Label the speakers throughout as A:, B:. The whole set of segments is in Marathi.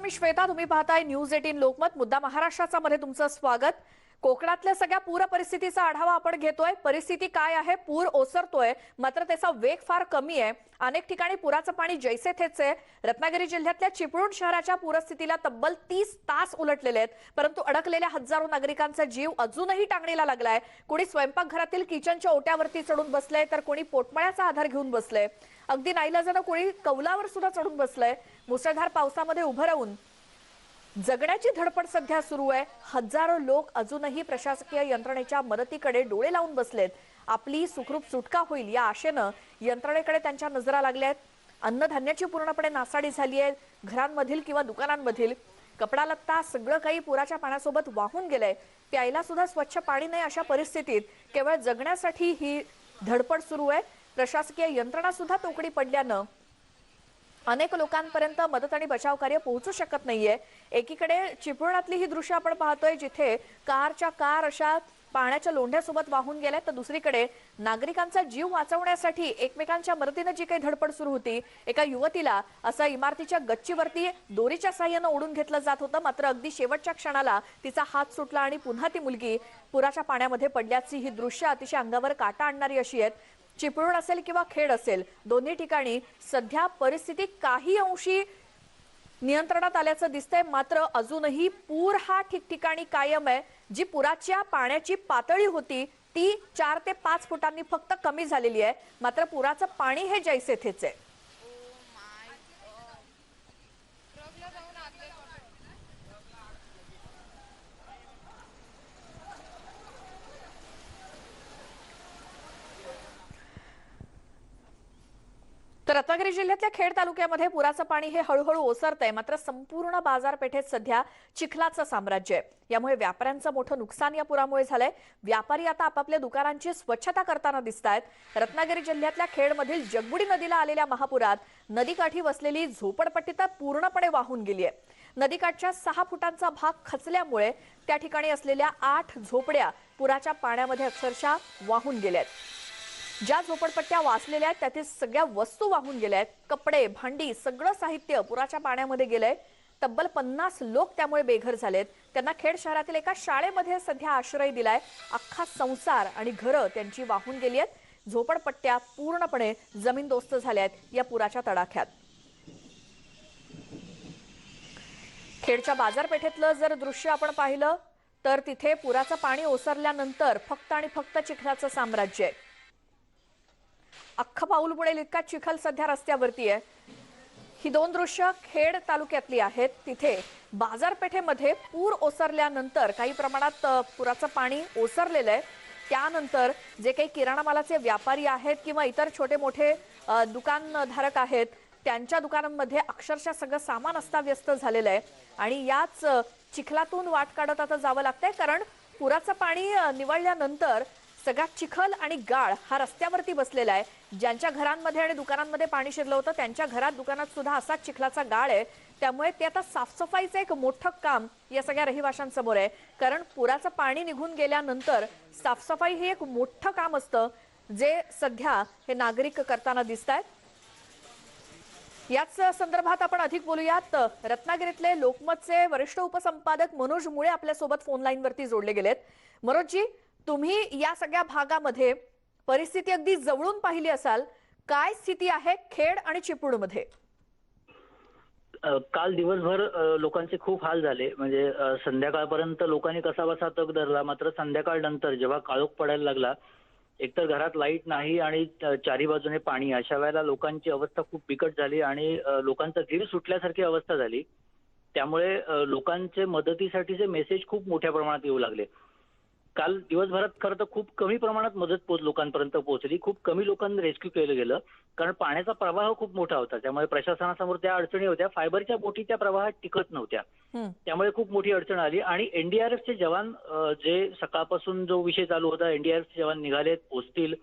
A: मी श्वेता, तुम्ही पाहताय न्यूज 18 लोकमत. मुद्दा महाराष्ट्राचा मध्ये तुमचं स्वागत. कोकणातल्या सगळ्या पूर परिस्थितीचा आढावा आपण घेतोय. परिस्थिती काय आहे? पूर ओसरतोय, मात्र त्याचा वेग फार कमी आहे. अनेक ठिकाणी पुराचं पाणी जैसे थेच आहे. रत्नागिरी जिल्ह्यातल्या चिपळूण शहराच्या पूरस्थितीला तब्बल 30 तास उलटलेले आहेत, परंतु अडकलेल्या हजारो नागरिकांचा जीव अजूनही टांगणीला लागलाय. कोणी स्वयंपाकघरातील किचनच्या ओट्यावरती चढून बसलंय, तर कोणी पोटमळ्याचा आधार घेऊन बसलंय. अगदी नाईलाजानं कोणी कौलावर सुद्धा चढून बसलंय. मुसळधार पावसामध्ये उभं राहून जगण्याची धडपड सध्या सुरू आहे. हजारो लोक अजूनही प्रशासकीय यंत्रणेच्या मदतीकडे डोळे लावून बसलेत. आपली सुखरूप सुटका होईल या आशेनं यंत्रणेकडे त्यांच्या नजरा लागल्या आहेत. अन्नधान्याची पूर्णपणे नासाडी झाली आहे. घरांमधील किंवा दुकानांमधील कपडा लत्ता सगळं काही पुराच्या पाण्यासोबत वाहून गेलंय. प्यायला सुद्धा स्वच्छ पाणी नाही. अशा परिस्थितीत केवळ जगण्यासाठी ही धडपड सुरू आहे. प्रशासकीय यंत्रणा सुद्धा तोकडी पडल्यानं अनेक लोकांपर्यंत मदत आणि बचाव कार्य पोहोचू शकत नाहीये. एकीकडे चिपळूणातली ही दृश्य आपण पाहतोय, जिथे कारच्या कार अशा पाण्याच्या लोंढ्यासोबत वाहून गेल्या, तर दुसरीकडे नागरिकांचा जीव वाचवण्यासाठी एकमेकांच्या मदतीने जी काही धडपड सुरू होती. एका युवतीला असा इमारतीच्या गच्चीवरती दोरीच्या साह्यानं ओढून घेतलं जात होतं, मात्र अगदी शेवटच्या क्षणाला तिचा हात सुटला आणि पुन्हा ती मुलगी पुराच्या पाण्यामध्ये पडल्याची ही दृश्य अतिशय अंगावर काटा आणणारी अशी आहेत. चिपळूण असेल किंवा खेड असेल, दोन्ही ठिकाणी सध्या परिस्थिती काही अंशी नियंत्रणात आल्याचं दिसतंय, मात्र अजूनही पूर हा ठिकठिकाणी कायम आहे. जी पुराच्या पाण्याची पातळी होती ती 4 ते 5 फुटांनी फक्त कमी झालेली आहे, मात्र पुराचं पाणी हे जैसे थेच आहे. तर रत्नागिरी जिल्ह्यातल्या खेड तालुक्यामध्ये पुराचं पाणी हे हळूहळू ओसरतंय, मात्र संपूर्ण बाजारपेठेत सध्या चिखलाचं साम्राज्य आहे. यामुळे व्यापाऱ्यांचं मोठं नुकसान या पुरामुळे झालंय. व्यापारी आता आपापल्या दुकानांची स्वच्छता करताना दिसतायत. रत्नागिरी जिल्ह्यातल्या खेडमधील जगबुडी नदीला आलेल्या महापुरात नदीकाठी वसलेली झोपडपट्टी तर पूर्णपणे वाहून गेली आहे. नदीकाठच्या 6 फुटांचा भाग खचल्यामुळे त्या ठिकाणी असलेल्या 8 झोपड्या पुराच्या पाण्यामध्ये अक्षरशः वाहून गेल्यात. ज्या झोपडपट्ट्या वाचलेल्या आहेत त्यातील सगळ्या वस्तू वाहून गेल्या आहेत. कपडे, भांडी, सगळं साहित्य पुराच्या पाण्यामध्ये गेलंय. तब्बल 50 लोक त्यामुळे बेघर झालेत. त्यांना खेड शहरातील एका शाळेमध्ये सध्या आश्रय दिलाय. अख्खा संसार आणि घरं त्यांची वाहून गेली आहेत. झोपडपट्ट्या पूर्णपणे जमीनदोस्त झाल्या आहेत या पुराच्या तडाख्यात. खेडच्या बाजारपेठेतलं जर दृश्य आपण पाहिलं तर तिथे पुराचं पाणी ओसरल्यानंतर फक्त आणि फक्त चिखलाचं साम्राज्य आहे. अख्खा पाऊल बुडेल इतका चिखल सध्या रस्त्यावरती आहे. ही 2 दृश्य खेड तालुक्यातली आहेत. तिथे बाजारपेठेमध्ये पूर ओसरल्यानंतर काही प्रमाणात पुराचं पाणी ओसरलेलं आहे. त्यानंतर जे काही किराणा मालाचे व्यापारी आहेत किंवा इतर छोटे मोठे दुकानधारक आहेत, त्यांच्या दुकानांमध्ये अक्षरशः सगळं सामान अस्ताव्यस्त झालेलं आहे. आणि याच चिखलातून वाट काढत आता जावं लागतंय, कारण पुराचं पाणी निवळल्यानंतर सगळा चिखल आणि गाळ हा रस्त्यावरती बसलेला आहे. ज्यांच्या घरांमध्ये आणि दुकानांमध्ये पाणी शिरलं होतं त्यांच्या घरात दुकानात सुद्धा असाच चिखलाचा गाळ आहे. त्यामुळे ते आता साफसफाईचं एक मोठं काम या सगळ्या रहिवाशांसमोर आहे. कारण पुराचं पाणी निघून गेल्यानंतर साफसफाई हे एक मोठं काम असतं, जे सध्या हे नागरिक करताना दिसत आहेत. याच संदर्भात आपण अधिक बोलूयात. रत्नागिरीतले लोकमतचे वरिष्ठ उपसंपादक मनोज मुळे आपल्यासोबत फोन लाईनवरती जोडले गेलेत. मनोजजी, तुम्ही या सगळ्या भागामध्ये परिस्थिती अगदी जवळून पाहिली असाल. काय स्थिती आहे खेड आणि चिपळूणमध्ये?
B: काल दिवसभर लोकांचे खूप हाल झाले. म्हणजे संध्याकाळपर्यंत लोकांनी कसा बसा तग धरला. मात्र संध्याकाळ नंतर जेव्हा काळोख पडायला लागला, एकतर घरात लाईट नाही आणि चारी बाजूने पाणी, अशा वेळेला लोकांची अवस्था खूप बिकट झाली आणि लोकांचा जीव सुटल्यासारखी अवस्था झाली. त्यामुळे लोकांचे मदतीसाठीचे मेसेज खूप मोठ्या प्रमाणात येऊ लागले. काल दिवसभरात खरं तर खूप कमी प्रमाणात मदत लोकांपर्यंत पोहोचली. खूप कमी लोकांना रेस्क्यू केलं गेलं, कारण पाण्याचा प्रवाह खूप मोठा होता. त्यामुळे प्रशासनासमोर त्या अडचणी होत्या. फायबरच्या बोटी त्या प्रवाहात टिकत नव्हत्या, त्यामुळे खूप मोठी अडचण आली. आणि एनडीआरएफचे जवान, जे सकाळपासून जो विषय चालू होता, एनडीआरएफचे जवान निघालेत, पोहोचतील,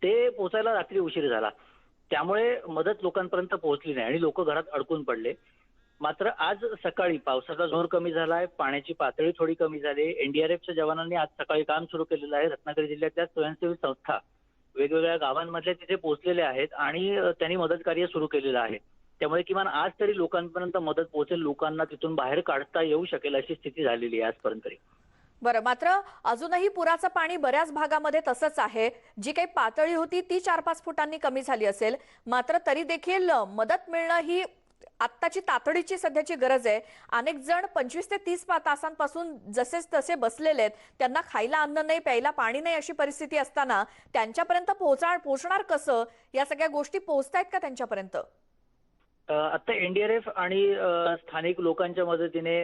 B: ते पोहोचायला रात्री उशीर झाला. त्यामुळे मदत लोकांपर्यंत पोहोचली नाही आणि लोक घरात अडकून पडले. मात्र आज सकाळी पावसाचा जोर कमी झालाय, पाण्याची पातळी थोडी कमी झाली. एनडीआरएफच्या जवानांनी आज सकाळी काम सुरू केलेलं आहे. रत्नागिरी जिल्ह्यातल्या स्वयंसेवी संस्था वेगवेगळ्या गावांमधल्या तिथे पोहोचलेल्या आहेत आणि त्यांनी मदत कार्य सुरू केलेलं आहे. त्यामुळे किमान आज तरी लोकांपर्यंत मदत पोहोचेल, लोकांना तिथून बाहेर काढता येऊ शकेल अशी स्थिती झालेली आहे आजपर्यंत तरी.
A: बरं, मात्र अजूनही पुराचं पाणी बऱ्याच भागामध्ये तसंच आहे. जी काही पातळी होती ती 4-5 फुटांनी कमी झाली असेल, मात्र तरी देखील मदत मिळणं ही आत्ताची तातडीची सध्याची गरज आहे. अनेक जण 25 ते 30 तासांपासून जसेच तसे बसलेले आहेत. त्यांना खायला अन्न नाही, प्यायला पाणी नाही अशी परिस्थिती असताना त्यांच्यापर्यंत पोहोचणार कसं? या सगळ्या गोष्टी पोहोचतायत का त्यांच्यापर्यंत?
B: आता एनडीआरएफ आणि स्थानिक लोकांच्या मदतीने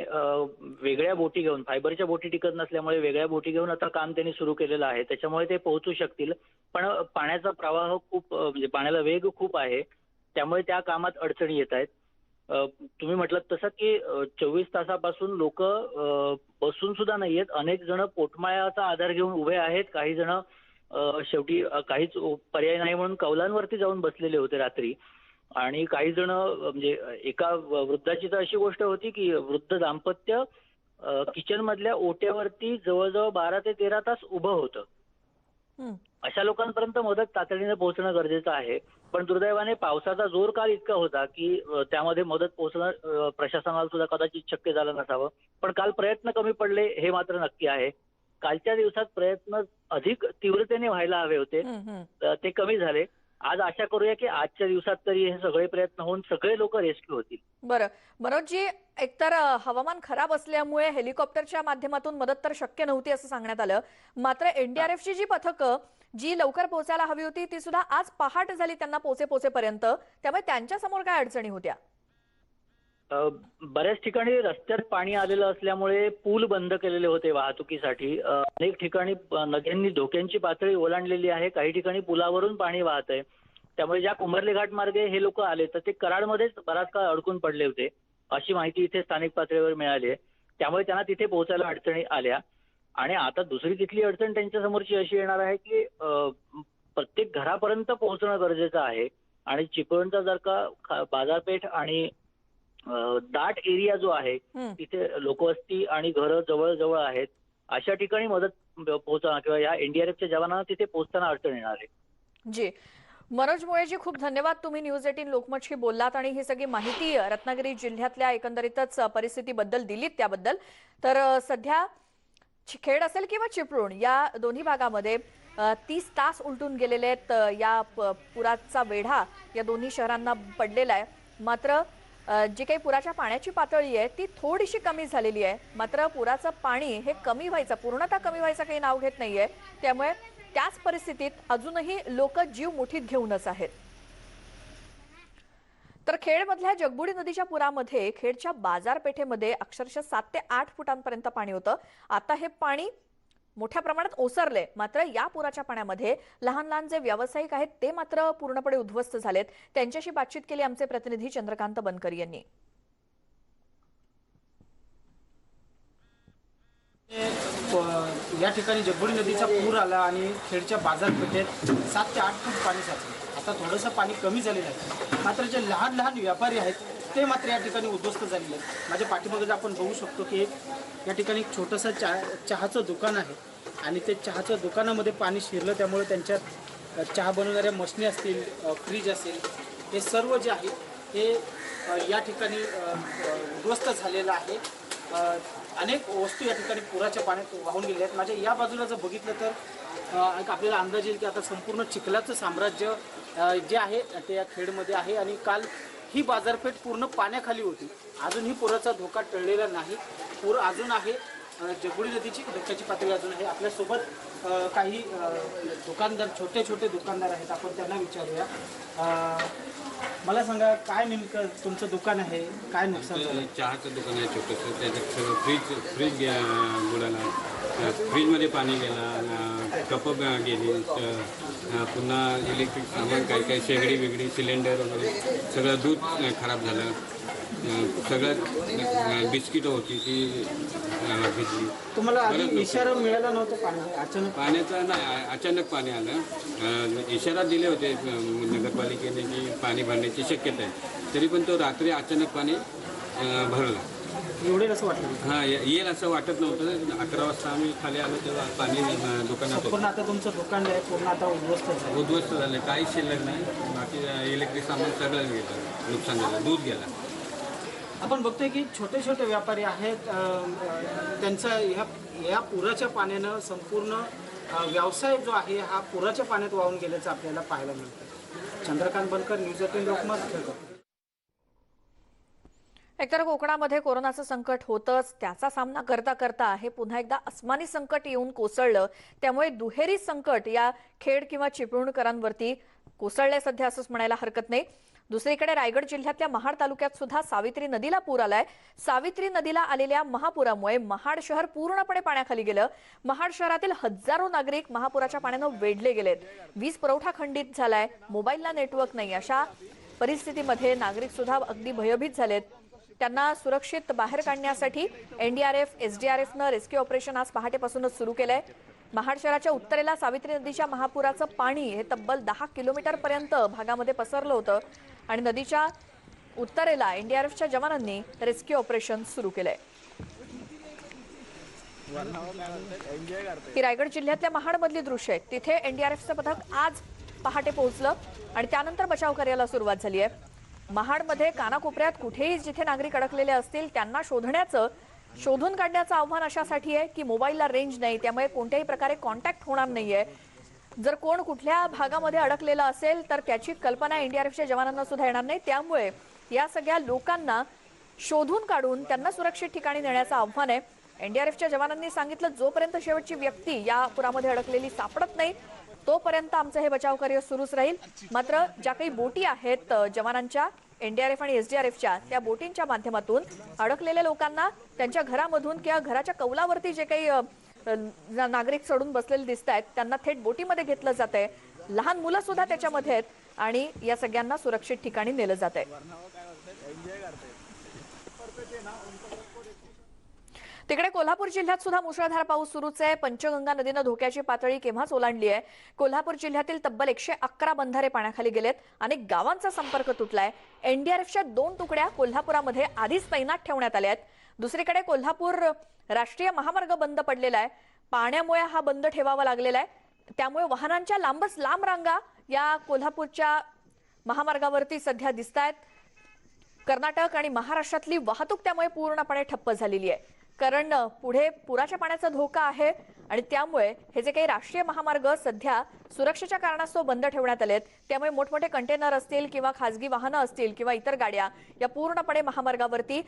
B: वेगळ्या बोटी घेऊन, फायबरच्या बोटी टिकत नसल्यामुळे वेगळ्या बोटी घेऊन आता काम त्यांनी सुरू केलेलं आहे. त्याच्यामुळे ते पोहोचू शकतील. पण पाण्याचा प्रवाह खूप म्हणजे पाण्याला वेग खूप आहे. त्यामुळे त्या कामात अडचणी येत आहेत. तुम्ही म्हटलं तसं की 24 तासापासून लोक बसून सुद्धा नाहीयेत. अनेक जण पोटमाळ्याचा आधार घेऊन उभे आहेत. काही जण शेवटी काहीच पर्याय नाही म्हणून कौलांवरती जाऊन बसलेले होते रात्री. आणि काही जण म्हणजे एका वृद्धाची तर अशी गोष्ट होती की वृद्ध दाम्पत्य किचन मधल्या ओट्यावरती जवळजवळ 12 ते 13 तास उभं होतं. अशा लोकांपर्यंत मदत तातडीने पोहोचणं गरजेचं आहे. पण दुर्दैवाने पावसाचा जोर काल इतका होता की त्यामध्ये मदत पोहोचणं प्रशासनाला सुद्धा कदाचित शक्य झालं नसावं. पण काल प्रयत्न कमी पडले हे मात्र नक्की आहे. कालच्या दिवसात प्रयत्न अधिक तीव्रतेने व्हायला हवे होते, ते कमी झाले. आज आशा करूया की आजच्या दिवसात तरी हे सगळे प्रयत्न होऊन सगळे लोक रेस्क्यू होतील.
A: बरं, मनोजजी, एकतर हवामान खराब असल्यामुळे हेलिकॉप्टरच्या माध्यमातून मदत तर शक्य नव्हती असं सांगण्यात आलं. मात्र एनडीआरएफची जी पथकं जी लवकर पोहोचायला हवी होती ती सुद्धा आज पहाट झाली त्यांना पोहोचेपर्यंत. त्यामुळे त्यांच्या समोर काय अडचणी होत्या?
B: बऱ्याच ठिकाणी रस्त्यात पाणी आलेलं असल्यामुळे पूल बंद केलेले होते वाहतुकीसाठी. अनेक ठिकाणी नद्यांनी धोक्यांची पातळी ओलांडलेली आहे. काही ठिकाणी पुलावरून पाणी वाहत आहे. त्यामुळे ज्या कुंभर्ली घाट मार्गे हे लोक आले तर ते कराडमध्येच बराच काळ अडकून पडले होते अशी माहिती इथे स्थानिक पातळीवर मिळाली आहे. त्यामुळे त्यांना तिथे पोहोचायला अडचणी आल्या. आणि आता दुसरी तिथली अडचण त्यांच्या समोरची अशी येणार आहे की प्रत्येक घरापर्यंत पोहोचणं गरजेचं आहे. आणि चिपळूणचा जर का बाजारपेठ आणि दाट एरिया जो आहे तिथे लोकवस्ती आणि घरं जवळ जवळ आहेत. अशा ठिकाणी मदत पोहोचणं किंवा या एनडीआरएफच्या जवानांना तिथे पोहोचताना अडचण येणार आहे.
A: जी, मनोज मुळेजी, खूप धन्यवाद. तुम्ही न्यूज 18 लोकमतशी बोललात आणि ही सगळी माहिती रत्नागिरी जिल्ह्यातल्या एकंदरीतच परिस्थितीबद्दल दिलीत त्याबद्दल. तर सध्या खेड असेल किंवा चिपळूण या दोन्ही भागामध्ये 30 तास उलटून गेलेले आहेत. या पुराचा वेढा या दोन्ही शहरांना पडलेला आहे. मात्र जी काही पुराच्या पाण्याची पातळी आहे ती थोडीशी कमी झालेली आहे. मात्र पुराचं पाणी हे कमी व्हायचं, पूर्णतः कमी व्हायचं काही नाव घेत नाहीये. त्यामुळे त्याच परिस्थितीत अजूनही लोक जीव मुठीत घेऊनच आहेत. तर खेडमधल्या जगबुडी नदीच्या पुरामध्ये खेडच्या बाजारपेठेमध्ये अक्षरशः 7 ते 8 फुटांपर्यंत पाणी होतं. आता हे पाणी मोठ्या प्रमाणात ओसरले. मात्र या पुराच्या पाण्यामध्ये लहान लहान जे व्यावसायिक आहेत ते मात्र पूर्णपणे उद्ध्वस्त झालेत. त्यांच्याशी बातचीत केली आमचे प्रतिनिधी चंद्रकांत बनकर यांनी.
C: या ठिकाणी जगबुडी नदीचा पूर आला आणि खेडच्या बाजारपेठेत 7 ते 8 फूट पाणी साचलं. आता थोडंसं पाणी कमी झालेलं आहे. मात्र जे लहान लहान व्यापारी आहेत ते मात्र या ठिकाणी उद्ध्वस्त झालेले आहेत. माझ्या पाठीमागे आपण बघू शकतो की या ठिकाणी एक छोटंसं चहाचं दुकान आहे आणि ते चहाच्या दुकानामध्ये पाणी शिरलं. त्यामुळे त्यांच्यात चहा बनवणाऱ्या मशनी असतील, फ्रीज असेल, हे सर्व जे आहे हे या ठिकाणी उद्ध्वस्त झालेलं आहे. अनेक वस्तू या ठिकाणी पुराच्या पाण्यात वाहून गेल्या आहेत. माझ्या या बाजूला जर बघितलं तर आपल्याला अंदाज येईल की आता संपूर्ण चिखलाचं साम्राज्य जे आहे ते या खेडमध्ये आहे. आणि काल ही बाजारपेठ पूर्ण पाण्याखाली होती. अजूनही पुराचा धोका टळलेला नाही. पूर अजून आहे. जगबुडी नदीची धोक्याची पातळी अजून आहे. आपल्यासोबत काही दुकानदार, छोटे छोटे दुकानदार आहेत. आपण त्यांना विचारूया. मला सांगा, काय नेमकं तुमचं दुकान आहे, काय नुकसान झालं?
D: चहाचं दुकान आहे छोटंसं. त्याच्यात सगळं फ्रीज बुडाला, फ्रीजमध्ये पाणी गेला, कप गेली, पुन्हा इलेक्ट्रिक सामान काही शेगडी वेगळी, सिलेंडर वगैरे सगळं दूध खराब झालं. सगळं बिस्किट होती ती भिजली.
C: तुम्हाला आधी इशारा मिळाला नव्हता पाणी अचानक?
D: पाण्याचा नाही, अचानक पाणी आलं. इशारा दिले होते नगरपालिकेने की पाणी भरण्याची शक्यता आहे. तरी पण तो रात्री अचानक पाणी भरलं.
C: एवढे असं वाटलं
D: हां येईल असं वाटत नव्हतं. 11 वाजता आम्ही खाली आलो तेव्हा पाणी दुकानात होतं.
C: पूर्ण आता तुमचं दुकान आहे पूर्ण आता उद्ध्वस्त झालं.
D: उद्ध्वस्त झालं, काहीच शिल्लक नाही. बाकी इलेक्ट्रिक सामान सगळंच गेलं, नुकसान झालं, दूध गेला.
C: आपण बघतोय की छोटे छोटे व्यापारी आहेत, त्यांचा या पुराच्या पाण्यानं संपूर्ण व्यवसाय जो आहे हा पुराच्या पाण्यात वाहून गेल्याचं आपल्याला पाहायला मिळतं. चंद्रकांत बनकर, न्यूज 18 लोकमत, खेळकर.
A: एकतर कोकणामध्ये कोरोनाचं संकट होतंच, त्याचा सामना करता करता हे पुन्हा एकदा अस्मानी संकट येऊन कोसळलं. त्यामुळे दुहेरी संकट या खेड किंवा चिपळूणकरांवरती कोसळलंय सध्या असंच म्हणायला हरकत नाही. दुसरीकडे रायगड जिल्ह्यातल्या महाड तालुक्यात सुद्धा सावित्री नदीला पूर आलाय. सावित्री नदीला आलेल्या महापुरामुळे महाड शहर पूर्णपणे पाण्याखाली गेलं. महाड शहरातील हजारो नागरिक महापुराच्या पाण्यानं वेढले गेलेत. वीज पुरवठा खंडित झालाय, मोबाईलला नेटवर्क नाही. अशा परिस्थितीमध्ये नागरिक सुद्धा अगदी भयभीत झालेत. त्यांना सुरक्षित बाहेर काढण्यासाठी एनडीआरएफ, एसडीआरएफनं रेस्क्यू ऑपरेशन आज पहाटेपासूनच सुरू केलंय. महाड शहराच्या उत्तरेला सावित्री नदीच्या महापुराचं पाणी हे तब्बल 10 किलोमीटरपर्यंत भागामध्ये पसरलं होतं आणि नदीच्या उत्तरेला एनडीआरएफच्या जवानांनी रेस्क्यू ऑपरेशन सुरू केलंय. ही रायगड जिल्ह्यातल्या महाडमधली दृश्य आहेत. तिथे एनडीआरएफचं पथक आज पहाटे पोहोचलं आणि त्यानंतर बचाव कार्याला सुरुवात झाली आहे. महाडमध्ये कानाकोपऱ्यात कुठेही जिथे नागरिक अडकलेले असतील त्यांना शोधून काढण्याचं आव्हान अशासाठी आहे की मोबाईलला रेंज नाही, त्यामुळे कोणत्याही प्रकारे कॉन्टॅक्ट होणार नाहीये. जर कोण कुठल्या भागामध्ये अडकलेला असेल तर त्याची कल्पना एनडीआरएफच्या जवानांना सुद्धा येणार नाही. त्यामुळे या सगळ्या लोकांना शोधून काढून त्यांना सुरक्षित ठिकाणी नेण्याचं आव्हान आहे. एनडीआरएफच्या जवानांनी सांगितलं, जोपर्यंत शेवटची व्यक्ती या पुरामध्ये अडकलेली सापडत नाही तोपर्यंत आमचं हे बचाव कार्य सुरूच राहील. मात्र ज्या काही बोटी आहेत जवानांच्या, एनडीआरएफ आणि एसडीआरएफच्या, त्या बोटींच्या माध्यमातून अडकलेल्या लोकांना त्यांच्या घरामधून किंवा घराच्या कौलावरती जे काही नागरिक चढून बसलेले दिसत आहेत त्यांना थेट बोटीमध्ये घेतलं जात आहे. लहान मुलं सुद्धा त्याच्यामध्ये आहेत आणि या सगळ्यांना सुरक्षित ठिकाणी नेलं जात आहे. तिकडे कोल्हापूर जिल्ह्यात सुद्धा मुसळधार पाऊस सुरूच आहे. पंचगंगा नदीनं धोक्याची पातळी केव्हाच ओलांडली आहे. कोल्हापूर जिल्ह्यातील तब्बल 111 बंधारे पाण्याखाली गेलेत. अनेक गावांचा संपर्क तुटलाय. एनडीआरएफच्या 2 तुकड्या कोल्हापुरामध्ये आधीच तैनात ठेवण्यात आल्या आहेत. दुसरीकडे कोल्हापूर राष्ट्रीय महामार्ग बंद पडलेला आहे. पाण्यामुळे हा बंद ठेवावा लागलेला आहे. त्यामुळे वाहनांच्या लांबच लांब रांगा या कोल्हापूरच्या महामार्गावरती सध्या दिसत आहेत. कर्नाटक आणि महाराष्ट्रातली वाहतूक त्यामुळे पूर्णपणे ठप्प झालेली आहे. कारण पुढे पुराच्या पाण्याचा धोका आहे आणि त्यामुळे हे जे काही राष्ट्रीय महामार्ग सध्या सुरक्षेच्या कारणास्तव बंद ठेवण्यात आलेत, त्यामुळे मोठमोठे कंटेनर असतील किंवा खासगी वाहनं असतील किंवा इतर गाड्या या पूर्णपणे महामार्गावरती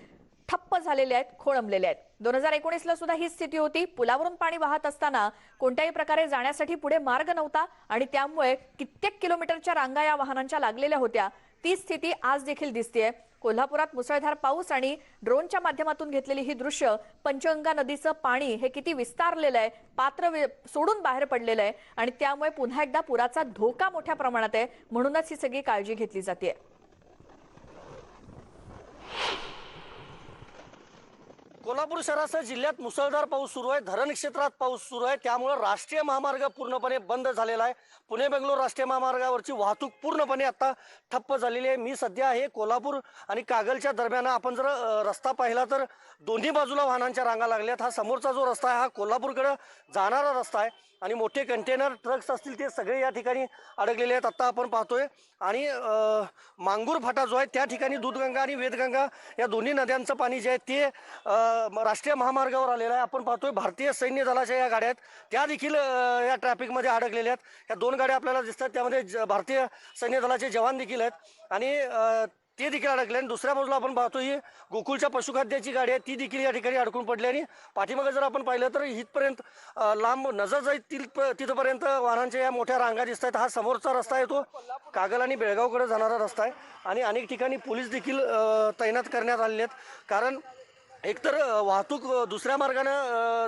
A: ठप्प झालेल्या आहेत, खोळंबलेल्या आहेत. 2019ला सुद्धा ही स्थिती होती. पुलावरून पाणी वाहत असताना कोणत्याही प्रकारे जाण्यासाठी पुढे मार्ग नव्हता आणि त्यामुळे कित्येक किलोमीटरच्या रांगा या वाहनांच्या लागलेल्या होत्या. ती स्थिती आज देखील दिसतेय. कोल्हापुरात मुसळधार पाऊस आणि ड्रोनच्या माध्यमातून घेतलेली ही दृश्य पंचगंगा नदीचं पाणी हे किती विस्तारलेलं आहे, पात्र सोडून बाहेर पडलेलं आहे आणि त्यामुळे पुन्हा एकदा पुराचा धोका मोठ्या प्रमाणात आहे. म्हणूनच ही सगळी काळजी घेतली जाते.
E: कोल्हापूर शहरासह जिल्ह्यात मुसळधार पाऊस सुरू आहे. धरण क्षेत्रात पाऊस सुरू आहे, त्यामुळे राष्ट्रीय महामार्ग पूर्णपणे बंद झालेला आहे. पुणे बेंगलोर राष्ट्रीय महामार्गावरची वाहतूक पूर्णपणे आता ठप्प झालेली आहे. मी सध्या आहे कोल्हापूर आणि कागलच्या दरम्यान. आपण जर रस्ता पाहिला तर दोन्ही बाजूला वाहनांच्या रांगा लागल्यात. हा समोरचा जो रस्ता आहे हा कोल्हापूरकडे जाणारा रस्ता आहे आणि मोठे कंटेनर ट्रक्स असतील ते सगळे या ठिकाणी अडकलेले आहेत. आता आपण पाहतोय आणि मांगूर फाटा जो आहे त्या ठिकाणी दूधगंगा आणि वेदगंगा या दोन्ही नद्यांचं पाणी जे आहे ते राष्ट्रीय महामार्गावर आलेलं आहे. आपण पाहतोय भारतीय सैन्य दलाच्या या गाड्या आहेत त्या देखील या ट्रॅफिकमध्ये अडकलेल्या आहेत. या 2 गाड्या आपल्याला दिसतात, त्यामध्ये भारतीय सैन्य दलाचे जवान देखील आहेत आणि ते देखील अडकले. आणि दुसऱ्या बाजूला आपण पाहतो ही गोकुळच्या पशुखाद्याची गाडी आहे, ती देखील या ठिकाणी अडकून पडली आणि पाठीमागे जर आपण पाहिलं तर इथपर्यंत लांब नजर जाईल तिथपर्यंत वाहनांच्या या मोठ्या रांगा दिसत आहेत. हा समोरचा रस्ता आहे तो कागल आणि बेळगावकडे जाणारा रस्ता आहे आणि अनेक ठिकाणी पोलीस देखील तैनात करण्यात आलेले आहेत. कारण एकतर वाहतूक दुसऱ्या मार्गाने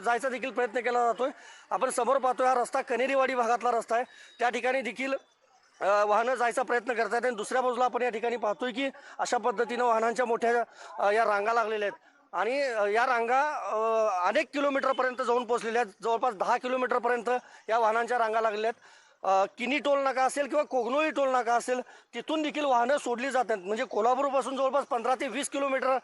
E: जायचा देखील प्रयत्न केला जातोय. आपण समोर पाहतोय हा रस्ता कनेरीवाडी भागातला रस्ता आहे, त्या ठिकाणी देखील वाहनं जायचा प्रयत्न करतात आणि दुसऱ्या बाजूला आपण या ठिकाणी पाहतोय की अशा पद्धतीनं वाहनांच्या मोठ्या या रांगा लागलेल्या आहेत आणि या रांगा अनेक किलोमीटरपर्यंत जाऊन पोहोचलेल्या आहेत. जवळपास 10 किलोमीटरपर्यंत या वाहनांच्या रांगा लागलेल्या आहेत. किनी टोल नाका असेल किंवा कोगनोळी टोल नाका असेल तिथून देखील वाहनं सोडली जातात. म्हणजे कोल्हापूरपासून जवळपास 15 ते 20 किलोमीटर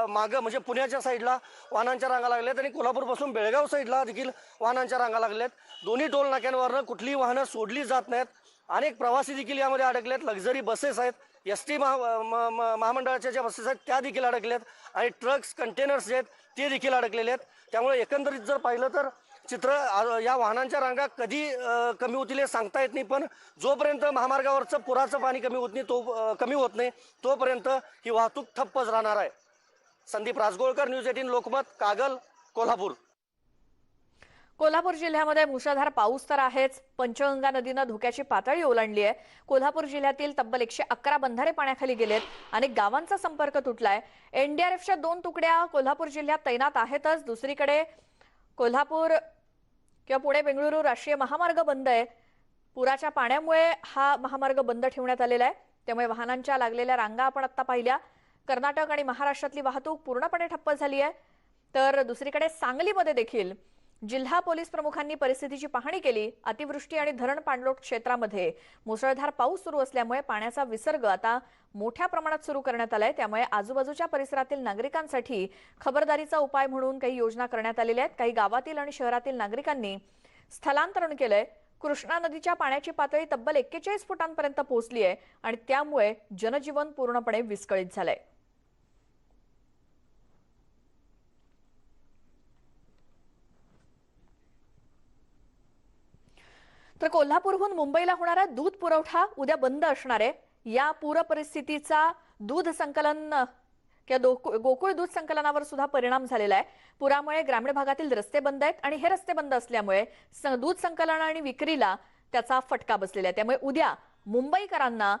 E: मागं म्हणजे पुण्याच्या साईडला वाहनांच्या रांगा लागल्यात आणि कोल्हापूरपासून बेळगाव साईडला देखील वाहनांच्या रांगा लागल्यात. दोन्ही टोल नाक्यांवरनं कुठलीही वाहनं सोडली जात नाहीत. अनेक प्रवासी देखील यामध्ये अडकलेत. लक्झरी बसेस आहेत, एसटी महामंडळाच्या ज्या बसेस आहेत त्या देखील अडकल्यात आणि ट्रक्स कंटेनर्स जे आहेत ते देखील अडकलेले आहेत. त्यामुळे एकंदरीत जर पाहिलं तर चित्र या वाहनांच्या रांगा कधी कमी होतील हे सांगता येत नाही. पण जोपर्यंत महामार्गावरचं पुराचं पाणी कमी होत नाही तोपर्यंत ही वाहतूक ठप्पच राहणार आहे. संदीप राजगोळकर, न्यूज 18 लोकमत, कागल, कोल्हापूर.
A: कोल्हापूर जिल्ह्यामध्ये मुसळधार पाऊस तर आहेच. पंचगंगा नदीनं धोक्याची पातळी ओलांडली आहे. कोल्हापूर जिल्ह्यातील तब्बल 111 बंधारे पाण्याखाली गेलेत. अनेक गावांचा संपर्क तुटलाय. एनडीआरएफच्या 2 तुकड्या कोल्हापूर जिल्ह्यात तैनात आहेतच. दुसरीकडे कोल्हापूर किंवा पुणे बेंगळुरू राष्ट्रीय महामार्ग बंद आहे. पुराच्या पाण्यामुळे हा महामार्ग बंद ठेवण्यात आलेला आहे. त्यामुळे वाहनांच्या लागलेल्या रांगा आपण आता पाहिल्या. कर्नाटक आणि महाराष्ट्रातली वाहतूक पूर्णपणे ठप्प झाली आहे. तर दुसरीकडे सांगलीमध्ये देखील जिल्हा पोलीस प्रमुखांनी परिस्थितीची पाहणी केली. अतिवृष्टी आणि धरण पाणलोट क्षेत्रामध्ये मुसळधार पाऊस सुरू असल्यामुळे पाण्याचा विसर्ग आता मोठ्या प्रमाणात सुरू करण्यात आलाय. त्यामुळे आजूबाजूच्या परिसरातील नागरिकांसाठी खबरदारीचा उपाय म्हणून काही योजना करण्यात आलेल्या आहेत. काही गावातील आणि शहरातील नागरिकांनी स्थलांतरण केलंय. कृष्णा नदीच्या पाण्याची पातळी तब्बल 41 फुटांपर्यंत पोहोचली आहे आणि त्यामुळे जनजीवन पूर्णपणे विस्कळीत झालंय. तर कोल्हापूरहून मुंबईला होणारा दूध पुरवठा उद्या बंद असणार आहे. या पूर परिस्थितीचा दूध संकलन किंवा गोकुळ दूध संकलनावर सुद्धा परिणाम झालेला आहे. पुरामुळे ग्रामीण भागातील रस्ते बंद आहेत आणि हे रस्ते बंद असल्यामुळे दूध संकलन आणि विक्रीला त्याचा फटका बसलेला आहे. त्यामुळे उद्या मुंबईकरांना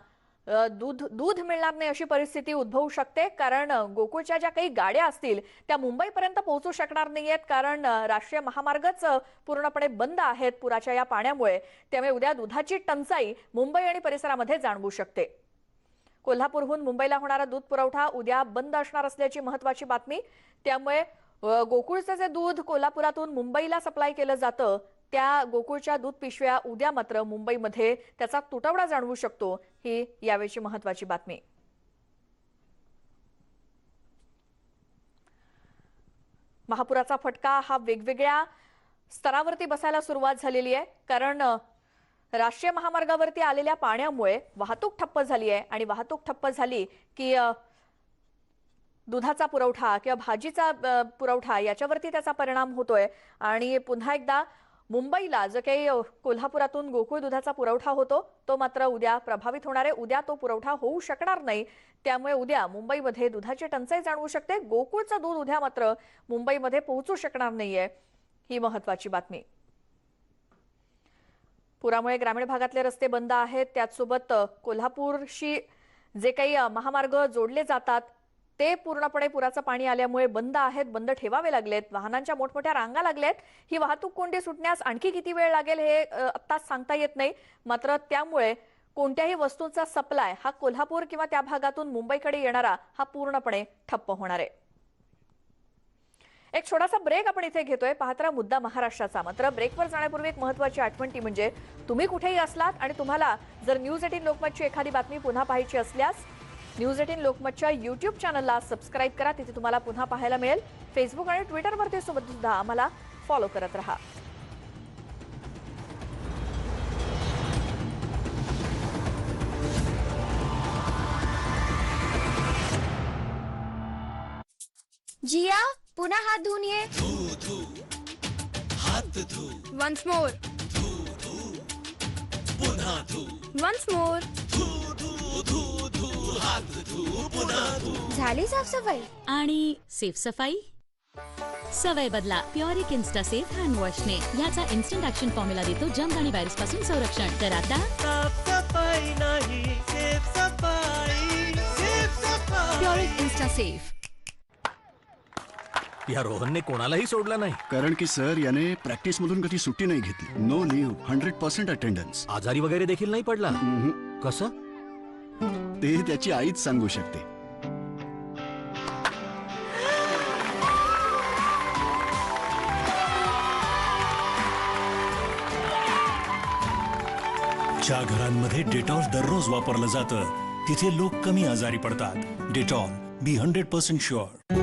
A: दूध मिळणार नाही अशी परिस्थिती उद्भवू शकते. कारण गोकुळच्या ज्या काही गाड्या असतील त्या मुंबईपर्यंत पोहोचू शकणार नाहीयेत. कारण राष्ट्रीय महामार्गच पूर्णपणे बंद आहेत पुराच्या या पाण्यामुळे. त्यामुळे उद्या दुधाची टंचाई मुंबई आणि परिसरामध्ये जाणवू शकते. कोल्हापूरहून मुंबईला होणारा दूध पुरवठा उद्या बंद असणार असल्याची महत्त्वाची बातमी. त्यामुळे गोकुळचं जे दूध कोल्हापुरातून मुंबईला सप्लाय केलं जातं त्या गोकुळच्या दूध पिशव्या उद्या मात्र मुंबईमध्ये त्याचा तुटवडा जाणवू शकतो. ही यावेळची महत्त्वाची बातमी. महापुराचा फटका हा वेगवेगळ्या स्तरावरती बसायला सुरुवात झालेली आहे. कारण राष्ट्रीय महामार्गावरती आलेल्या पाण्यामुळे वाहतूक ठप्प झाली आहे आणि वाहतूक ठप्प झाली की दुधाचा पुरवठा किंवा भाजीचा पुरवठा याच्यावरती त्याचा परिणाम होतोय. आणि पुन्हा एकदा मुंबईला जो काही कोल्हापुरातून गोकुळ दुधाचा पुरवठा होतो तो मात्र उद्या प्रभावित होणार आहे. उद्या तो पुरवठा होऊ शकणार नाही. त्यामुळे उद्या मुंबईमध्ये दुधाची टंचाई जाणवू शकते. गोकुळचं दूध उद्या मात्र मुंबईमध्ये पोहोचू शकणार नाहीये. ही महत्त्वाची बातमी. पुरामुळे ग्रामीण भागातले रस्ते बंद आहेत. त्याचसोबत कोल्हापूरशी जे काही महामार्ग जोडले जातात ते पूर्णपणे पुराचं पाणी आल्यामुळे बंद आहेत, बंद ठेवावे लागलेत. वाहनांच्या मोठमोठ्या रांगा लागल्यात. ही वाहतूक कोंडी सुटण्यास आणखी किती वेळ लागेल हे आत्ताच सांगता येत नाही. मात्र त्यामुळे कोणत्याही वस्तूंचा सप्लाय हा कोल्हापूर किंवा त्या भागातून मुंबईकडे येणारा हा पूर्णपणे ठप्प होणार आहे. एक छोटासा ब्रेक आपण इथे घेतोय. पाहत राहा मुद्दा महाराष्ट्राचा. मात्र ब्रेकवर जाण्यापूर्वी एक महत्त्वाची आठवण ती म्हणजे तुम्ही कुठेही असलात आणि तुम्हाला जर न्यूज 18 लोकमतची एखादी बातमी पुन्हा पाहायची असल्यास न्यूज 18 लोकमतच्या YouTube चॅनलला सबस्क्राईब करा. तिथे तुम्हाला पुन्हा पाहायला मिळेल. फेसबुक आणि ट्विटरवरती सुद्धा आम्हाला फॉलो करत राहा.
F: जिया पुन्हा हात धुवून ये. Once more. Once more. झाली साफसफाई
G: आणि सेफ सफाई. सवय बदला. प्युरिक इन्स्टा सेफ हँड वॉशने. याचा इन्स्टंट ऍक्शन फॉर्म्युला देतो जर्म आणि व्हायरस पासून संरक्षण. तर आता
E: साफसफाई नाही, सेफ सफाई, सेफ सफाई.
G: प्युरिक इन्स्टा सेफ.
H: या रोहनने कोणालाही सोडला नाही.
I: कारण की सर याने प्रॅक्टिस मधून कधी सुट्टी नाही घेतली. No leave, 100% attendance.
H: आजारी वगैरे देखील नाही पडला. कसं
I: ते त्याची आईच सांगू शकते.
J: ज्या घरांमध्ये डेटॉल दररोज वापरलं जातं तिथे लोक कमी आजारी पडतात. डेटॉल, बी 100% sure.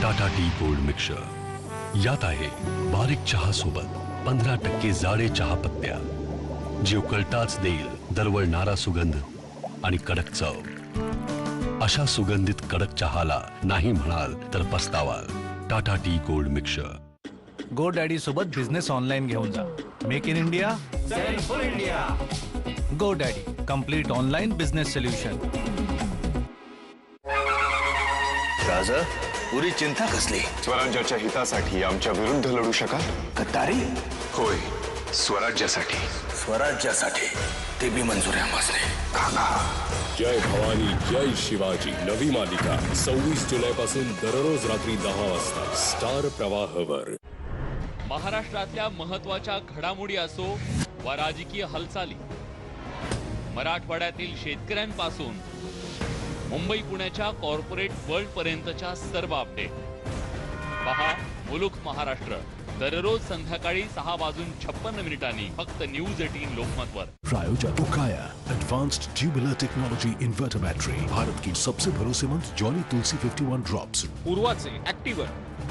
K: Tata tea gold mixer यात आहे बारीक चहा सोबत 15% जाडे चहा पत्त्या, जी उकळताच देईल दरवळणारा सुगंध आणि कडक चव. अशा सुगंधित कडक चहाला नाही म्हणाल तर पस्तावाल. Tata tea gold mixer.
H: GoDaddy सोबत बिझनेस ऑनलाईन घेऊन जा. Make in India, sell for India. GoDaddy, complete online business solution.
L: राजा, पुरी चिंता कसली?
M: स्वराज्याच्या हितासाठी आमच्या विरुद्ध लढू शकाल?
L: गद्दारी?
M: होय, स्वराज्यासाठी.
L: स्वराज्यासाठी ते बी मंजूर आहे आम्हाला. काका,
N: जय भवानी जय शिवाजी नवी मालिका 26 जुलैपासून दररोज रात्री 10 वाजता स्टार प्रवाहवर.
O: महाराष्ट्रातल्या महत्त्वाच्या घडामोडी असो वा राजकीय हालचाली, मराठवाड्यातील शेतकऱ्यांपासून मुंबई पुण्याच्या कॉर्पोरेट वर्ल्ड पर्यंतच्या सर्व अपडेट पहा मुलुक महाराष्ट्र दररोज संध्याकाळी 6:56 फक्त न्यूज 18 लोकमतवर.
P: प्रायोजक उकाया advanced tubular technology inverter battery, Bharat की सबसे भरोसेमंद जॉनी तुलसी 51 ड्रॉप्स.
Q: पूर्वाचे ऍक्टिव्हर,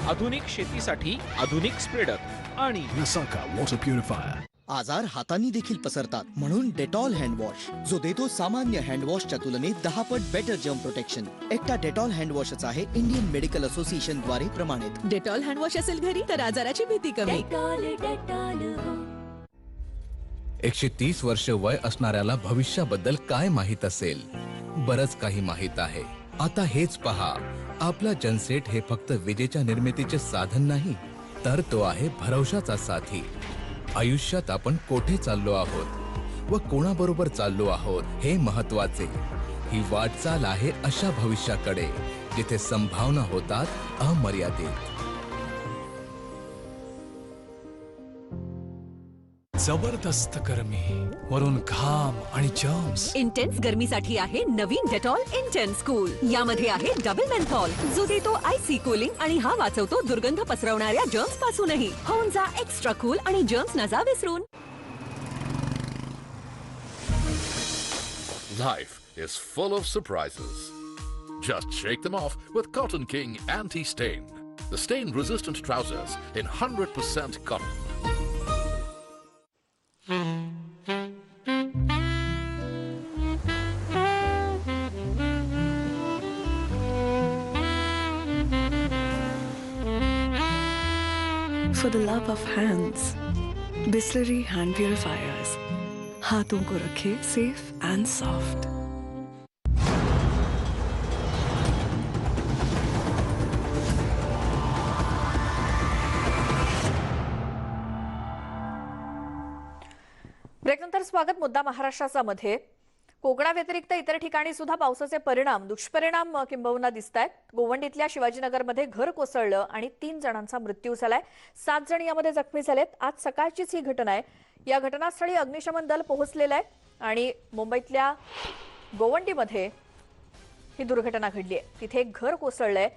Q: आधुनिक शेतीसाठी आधुनिक स्प्रेडर आणि
P: नसाका वॉटर प्युरिफायर.
R: आजार हातांनी देखील पसरतात, म्हणून डेटॉल हँडवॉश, जो देतो सामान्य हँडवॉशच्या तुलनेत 10 पट बेटर जर्म प्रोटेक्शन. एकटा डेटॉल हँडवॉशच आहे इंडियन मेडिकल असोसिएशन द्वारे प्रमाणित.
S: डेटॉल हँडवॉश असेल घरी तर आजाराची भीती कमी.
T: 130 वर्ष वय असणाऱ्याला भविष्याबद्दल काय माहित असेल? बरच काही माहित आहे. आता हेच पहा, आपला जनसेट हे फक्त विजेच्या निर्मितीचे साधन नाही, तर तो आहे भरवशाचा साथी. आयुष्यात आपण कोठे चाललो आहोत व कोणाबरोबर चाललो आहोत हे महत्वाचे. ही वाटचाल आहे अशा भविष्याकडे जिथे संभावना होतात अमर्यादित.
J: जबरदस्त गरमी, वरून घाम आणि जर्म्स.
S: इंटेन्स गरमीसाठी आहे नवीन डेटॉल इंटेन्स कूल. यामध्ये आहे डबल मेंथॉल, जो देतो आयसी कूलिंग आणि हा वाचवतो दुर्गंध पसरवणाऱ्या जर्म्स पासूनही. होऊन जा एक्स्ट्रा कूल आणि जर्म्स नजा विसरून.
U: Life is full of surprises. Just shake them off with Cotton King Anti-Stain. The stain-resistant trousers in 100% cotton.
V: For the love of hands, Bisleri hand purifiers. हाथों को रखे safe and soft.
A: ब्रेकनंतर स्वागत. मुद्दा महाराष्ट्राचा मध्ये कोकणाव्यतिरिक्त इतर ठिकाणी सुद्धा पावसाचे दुष्परिणाम किंबहुना दिसतायत. गोवंडीतल्या शिवाजीनगरमध्ये घर कोसळलं आणि 3 जणांचा मृत्यू झालाय. 7 जण यामध्ये जखमी झालेत. आज सकाळचीच ही घटना आहे. या घटनास्थळी अग्निशमन दल पोहोचलेलं आहे आणि मुंबईतल्या गोवंडीमध्ये ही दुर्घटना घडली आहे. तिथे एक घर कोसळलंय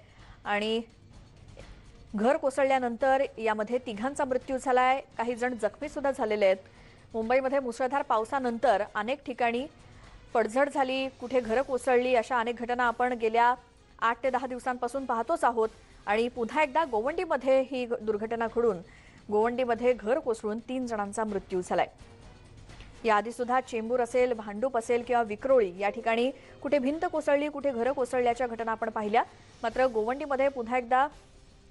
A: आणि घर कोसळल्यानंतर यामध्ये 3घांचा मृत्यू झालाय. काही जण जखमी सुद्धा झालेले आहेत. मुंबईमध्ये मुसळधार पावसानंतर अनेक ठिकाणी पडझड झाली, कुठे घरं कोसळली, अशा अनेक घटना आपण गेल्या 8 ते 10 दिवसांपासून पाहतोच आहोत. आणि पुन्हा एकदा गोवंडीमध्ये ही दुर्घटना घडून गोवंडीमध्ये घर कोसळून 3 जणांचा मृत्यू झालाय. याआधी सुद्धा चेंबूर असेल, भांडूप असेल किंवा विक्रोळी या ठिकाणी कुठे भिंत कोसळली, कुठे घरं कोसळल्याच्या घटना आपण पाहिल्या. मात्र गोवंडीमध्ये पुन्हा एकदा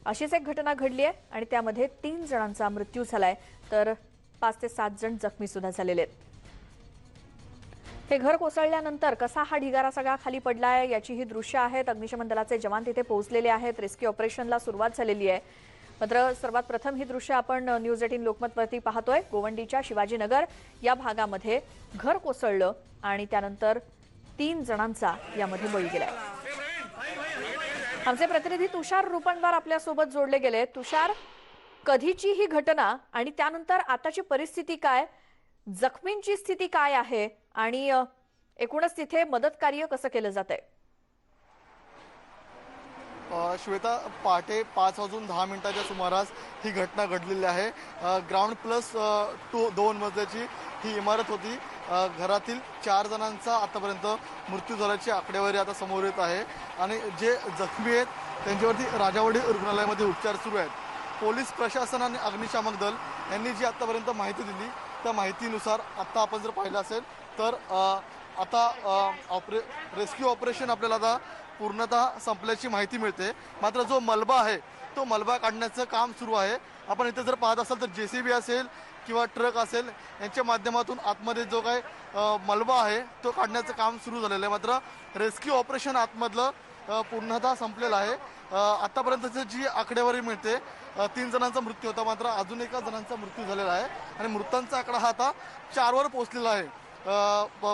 A: अशीच एक घटना घडली आहे आणि त्यामध्ये 3 जणांचा मृत्यू झालाय, तर 5 ते 7 जण जखमी सुद्धा झालेले आहेत. हे घर कोसळल्यानंतर कसा हा ढिगारा सगळा खाली पडलाय याची ही दृश्य आहेत. अग्निशमन दलाचे जवान तिथे पोहोचलेले आहेत. रेस्क्यू ऑपरेशनला सुरुवात झालेली आहे. मात्र सर्वात प्रथम ही दृश्य आपण न्यूज 18 लोकमतवरती पाहतोय. गोवंडीच्या शिवाजीनगर या भागामध्ये घर कोसळलं आणि त्यानंतर 3 जणांचा यामध्ये बळी गेलाय. आमचे प्रतिनिधी तुषार रुपणवार आपल्या सोबत जोडले गेले. तुषार, कधीची ही घटना आणि त्यानंतर आताची परिस्थिती काय, जखमींची स्थिती काय आहे आणि एकूणच तिथे मदत कार्य कसं केलं जातंय?
B: श्वेता, पहाटे 5:10 सुमारास ही घटना घडलेली आहे. ग्राउंड प्लस 2 मजल्याची ही इमारत होती. घरातील 4 जणांचा आतापर्यंत मृत्यू झाल्याची आकडेवारी आता समोर येत आहे आणि जे जखमी आहेत त्यांच्यावरती राजावाडी रुग्णालयामध्ये उपचार सुरू आहेत. पोलीस प्रशासन आणि अग्निशामक दल यांनी जी आतापर्यंत माहिती दिली त्या माहितीनुसार आत्ता आपण जर पाहिलं असेल तर आता रेस्क्यू ऑपरेशन आपल्याला आता पूर्णतः संपल्याची माहिती मिळते. मात्र जो मलबा आहे तो मलबा काढण्याचं काम सुरू आहे. आपण इथे जर पाहत असाल तर JCB असेल किंवा ट्रक असेल यांच्या माध्यमातून आतमध्ये जो काय मलबा आहे तो काढण्याचं काम सुरू झालेलं आहे. मात्र रेस्क्यू ऑपरेशन आतमधलं पूर्णतः संपलेलं आहे. आतापर्यंतची जी आकडेवारी मिळते 3 जणांचा मृत्यू होता, मात्र अजून 1 जणांचा मृत्यू झालेला आहे आणि मृतांचा आकडा हा आता 4 वर पोहोचलेला आहे.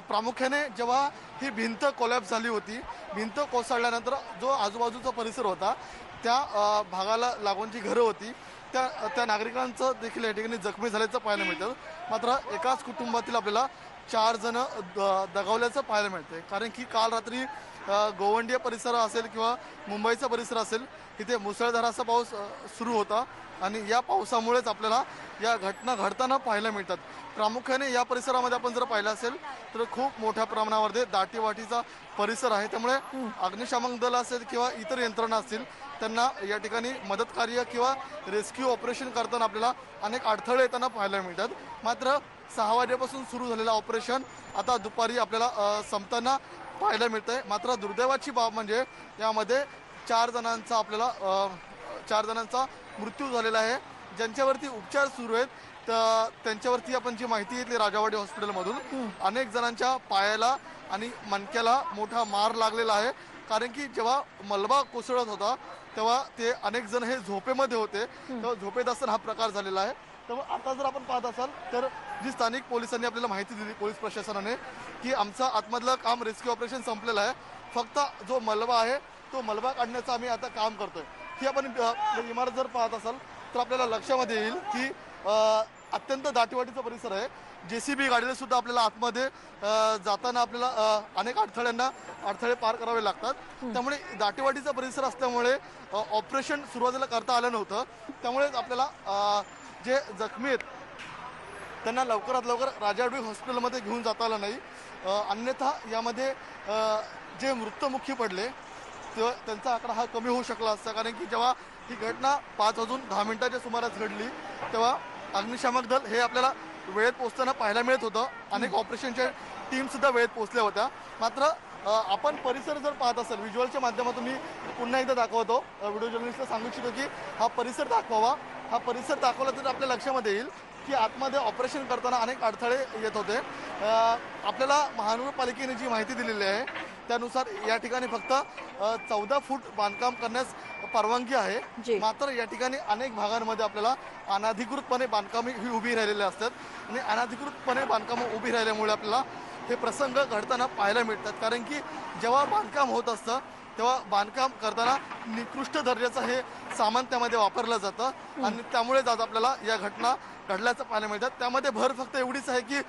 B: प्रामुख्याने जेव्हा ही भिंत कोलॅप्स झाली होती, भिंत कोसळल्यानंतर जो आजूबाजूचा परिसर होता त्या भागाला लागून जी घरं होती त्या नागरिकांचं देखील या ठिकाणी जखमी झाल्याचं पाहायला मिळतं. मात्र एकाच कुटुंबातील आपल्याला 4 जण दगावल्याचं पाहायला मिळते. कारण की काल रात्री गोवंडी परिसर असेल किंवा मुंबईचा परिसर असेल तिथे मुसळधार असा पाऊस सुरू होता आणि या पावसामुळेच आपल्याला या घटना घडताना पाहायला मिळतात. प्रामुख्याने या परिसरामध्ये आपण जर पाहिलं असेल तर खूप मोठ्या प्रमाणामध्ये दाटीवाटीचा परिसर आहे. त्यामुळे अग्निशामक दल असेल किंवा इतर यंत्रणा असतील त्यांना या ठिकाणी मदत कार्य किंवा रेस्क्यू ऑपरेशन करताना आपल्याला अनेक अडथळे येताना पाहायला मिळतात. मात्र 6 वाजेपासून सुरू झालेलं ऑपरेशन आता दुपारी आपल्याला संपताना पाहायला मिळत आहे. मात्र दुर्दैवाची बाब म्हणजे यामध्ये 4 जणांचा आपल्याला 4 जणांचा मृत्यू झालेला आहे. ज्यांच्यावरती उपचार सुरू आहेत त्यांच्यावरती आपण जी माहिती घेतली राजावाडी हॉस्पिटलमधून, अनेक जणांच्या पायाला आणि मणक्याला मोठा मार लागलेला आहे. कारण की जेव्हा मलबा कोसळत होता तेव्हा ते अनेक जण हे झोपेमध्ये होते, तेव्हा झोपेत असताना हा प्रकार झालेला आहे. त्यामुळे आता जर आपण पाहत असाल तर जी स्थानिक पोलिसांनी आपल्याला माहिती दिली, पोलीस प्रशासनाने, की आमचं आतमधलं काम रेस्क्यू ऑपरेशन संपलेलं आहे, फक्त जो मलबा आहे तो मलबा काढण्याचं आम्ही आता काम करतोय. ही आपण इमारत जर पाहत असाल तर आपल्याला लक्षामध्ये येईल की अत्यंत दाटीवाटीचा परिसर आहे. JCB गाडीला सुद्धा आपल्याला आतमध्ये जाताना आपल्याला अनेक अडथळे पार करावे लागतात. त्यामुळे दाटीवाटीचा परिसर असल्यामुळे ऑपरेशन सुरुवातीला करता आलं नव्हतं. त्यामुळेच आपल्याला जे जखमी आहेत त्यांना लवकरात लवकर राजावाडी हॉस्पिटलमध्ये घेऊन जाता आलं नाही. अन्यथा यामध्ये जे मृत्युमुखी पडले तेव्हा त्यांचा आकडा हा कमी होऊ शकला असता. कारण की जेव्हा ही घटना 5:10 सुमारास घडली तेव्हा अग्निशामक दल हे आपल्याला वेळेत पोहोचताना पाहायला मिळत होतं. अनेक ऑपरेशनच्या टीमसुद्धा वेळेत पोहोचल्या होत्या. मात्र आपण परिसर जर पाहत असाल व्हिज्युअलच्या माध्यमातून मी पुन्हा एकदा दाखवतो, व्हिडिओ जर्नलिस्टला सांगू इच्छितो की हा परिसर दाखवावा. हा परिसर दाखवला तर आपल्या लक्षामध्ये येईल की आतमध्ये ऑपरेशन करताना अनेक अडथळे येत होते. आपल्याला महानगरपालिकेने जी माहिती दिलेली आहे त्यानुसार या ठिकाणी फक्त 14 फूट बांधकाम करण्यास परवानगी आहे. मात्र या ठिकाणी अनेक भागांमध्ये आपल्याला अनधिकृतपणे बांधकामे ही उभी राहिलेली असतात आणि अनधिकृतपणे बांधकामं उभी राहिल्यामुळे आपल्याला हे प्रसंग घडताना पाहायला मिळतात. कारण की जेव्हा बांधकाम होत असतं तेव्हा बांधकाम करताना निकृष्ट दर्जाचं हे सामान त्यामध्ये वापरलं जातं आणि त्यामुळेच आज आपल्याला या घटना घडल्याचं पाहायला मिळतात. त्यामध्ये भर फक्त एवढीच आहे की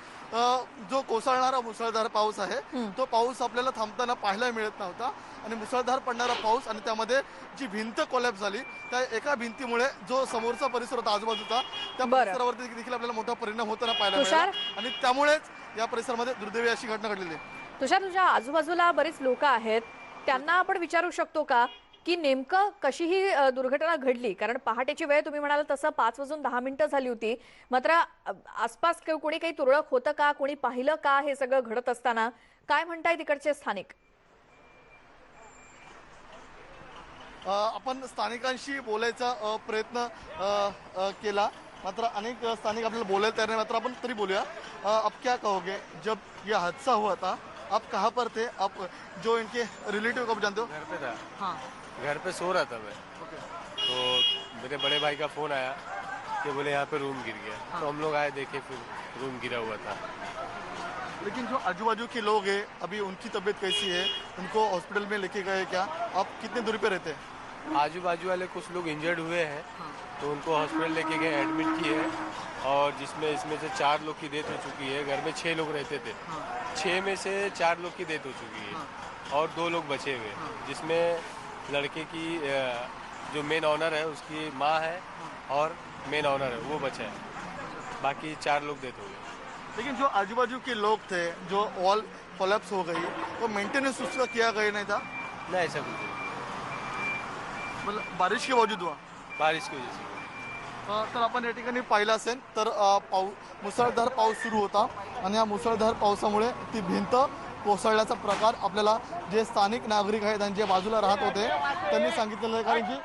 B: जो कोसळणारा मुसळधार पाऊस आहे तो पाऊस आपल्याला थांबताना पाहायला मिळत नव्हता आणि मुसळधार पडणारा पाऊस आणि त्यामध्ये जी भिंत कोलॅप्स झाली त्या एका भिंतीमुळे जो समोरचा परिसर होता आजूबाजूचा त्या परिसरावरती देखील आपल्याला मोठा परिणाम होताना पाहायला मिळाला आणि त्यामुळेच या परिसरामध्ये दुर्दैवी अशी घटना घडलेली आहे.
A: तुषार, तुझ्या आजूबाजूला बरीच लोक आहेत, त्यांना आपण विचारू शकतो का की नेमकं कशी ही दुर्घटना घडली? कारण पहाटेची वेळ तुम्ही म्हणाल तसं 5:10 झाली होती. मात्र आसपास कोणी काही तुरळक होतं का? कोणी पाहिलं का हे सगळं घडत असताना? काय म्हणताय तिकडचे स्थानिक?
B: आपण स्थानिकांशी बोलायचा प्रयत्न केला, मात्र अनेक स्थानिक आपल्याला बोलायला तयार नाही. मात्र आपण तरी बोलूया. अब क्या कहोगे जब ये हादसा हुआ था, आप कहाँ पर थे? आप जो इनके रिलेटिव को जानते हो?
D: घर पे था. हाँ, घर पे सो रहा था मैं. तो मेरे बड़े भाई का फोन आया कि बोले यहाँ पे रूम गिर गया. तो हम लोग आए, देखे, फिर रूम गिरा हुआ था.
B: लेकिन जो आजू बाजू के लोग हैं अभी उनकी तबीयत कैसी है? उनको हॉस्पिटल में लेके गए क्या? आप कितने दूरी पे रहते हैं?
D: आजू बाजू वाले कुछ लोग इंजर्ड हुए हैं तो उनको हॉस्पिटल लेके गए, एडमिट किए और इसमें से 4 लोग की डेथ हो चुकी है. घर में 6 लोग रहते थे. 6 में से 4 लोग की डेथ हो चुकी है और 2 लोग बचे हुए, जिसमें लड़के की जो मेन ऑनर है उसकी माँ है और मेन ऑनर है वो बचा है, बाकी 4 लोग डेथ हो गए।
B: लेकिन जो आजू बाजू के लोग थे, जो वॉल कोलैप्स हो गई, तो मेंटेनेंस उसका किया गया नहीं था?
D: नहीं, ऐसा कुछ नहीं,
B: मतलब बारिश के बावजूद हुआ?
D: बारिश की वजह से।
B: तर आपण या ठिकाणी पाहिलं असेल तर मुसळधार पाऊस सुरू होता आणि या मुसळधार पावसामुळे ती भिंत कोसळल्याचा प्रकार आपल्याला जे स्थानिक नागरिक आहेत आणि जे बाजूला राहत होते त्यांनी सांगितलेलं आहे, कारण की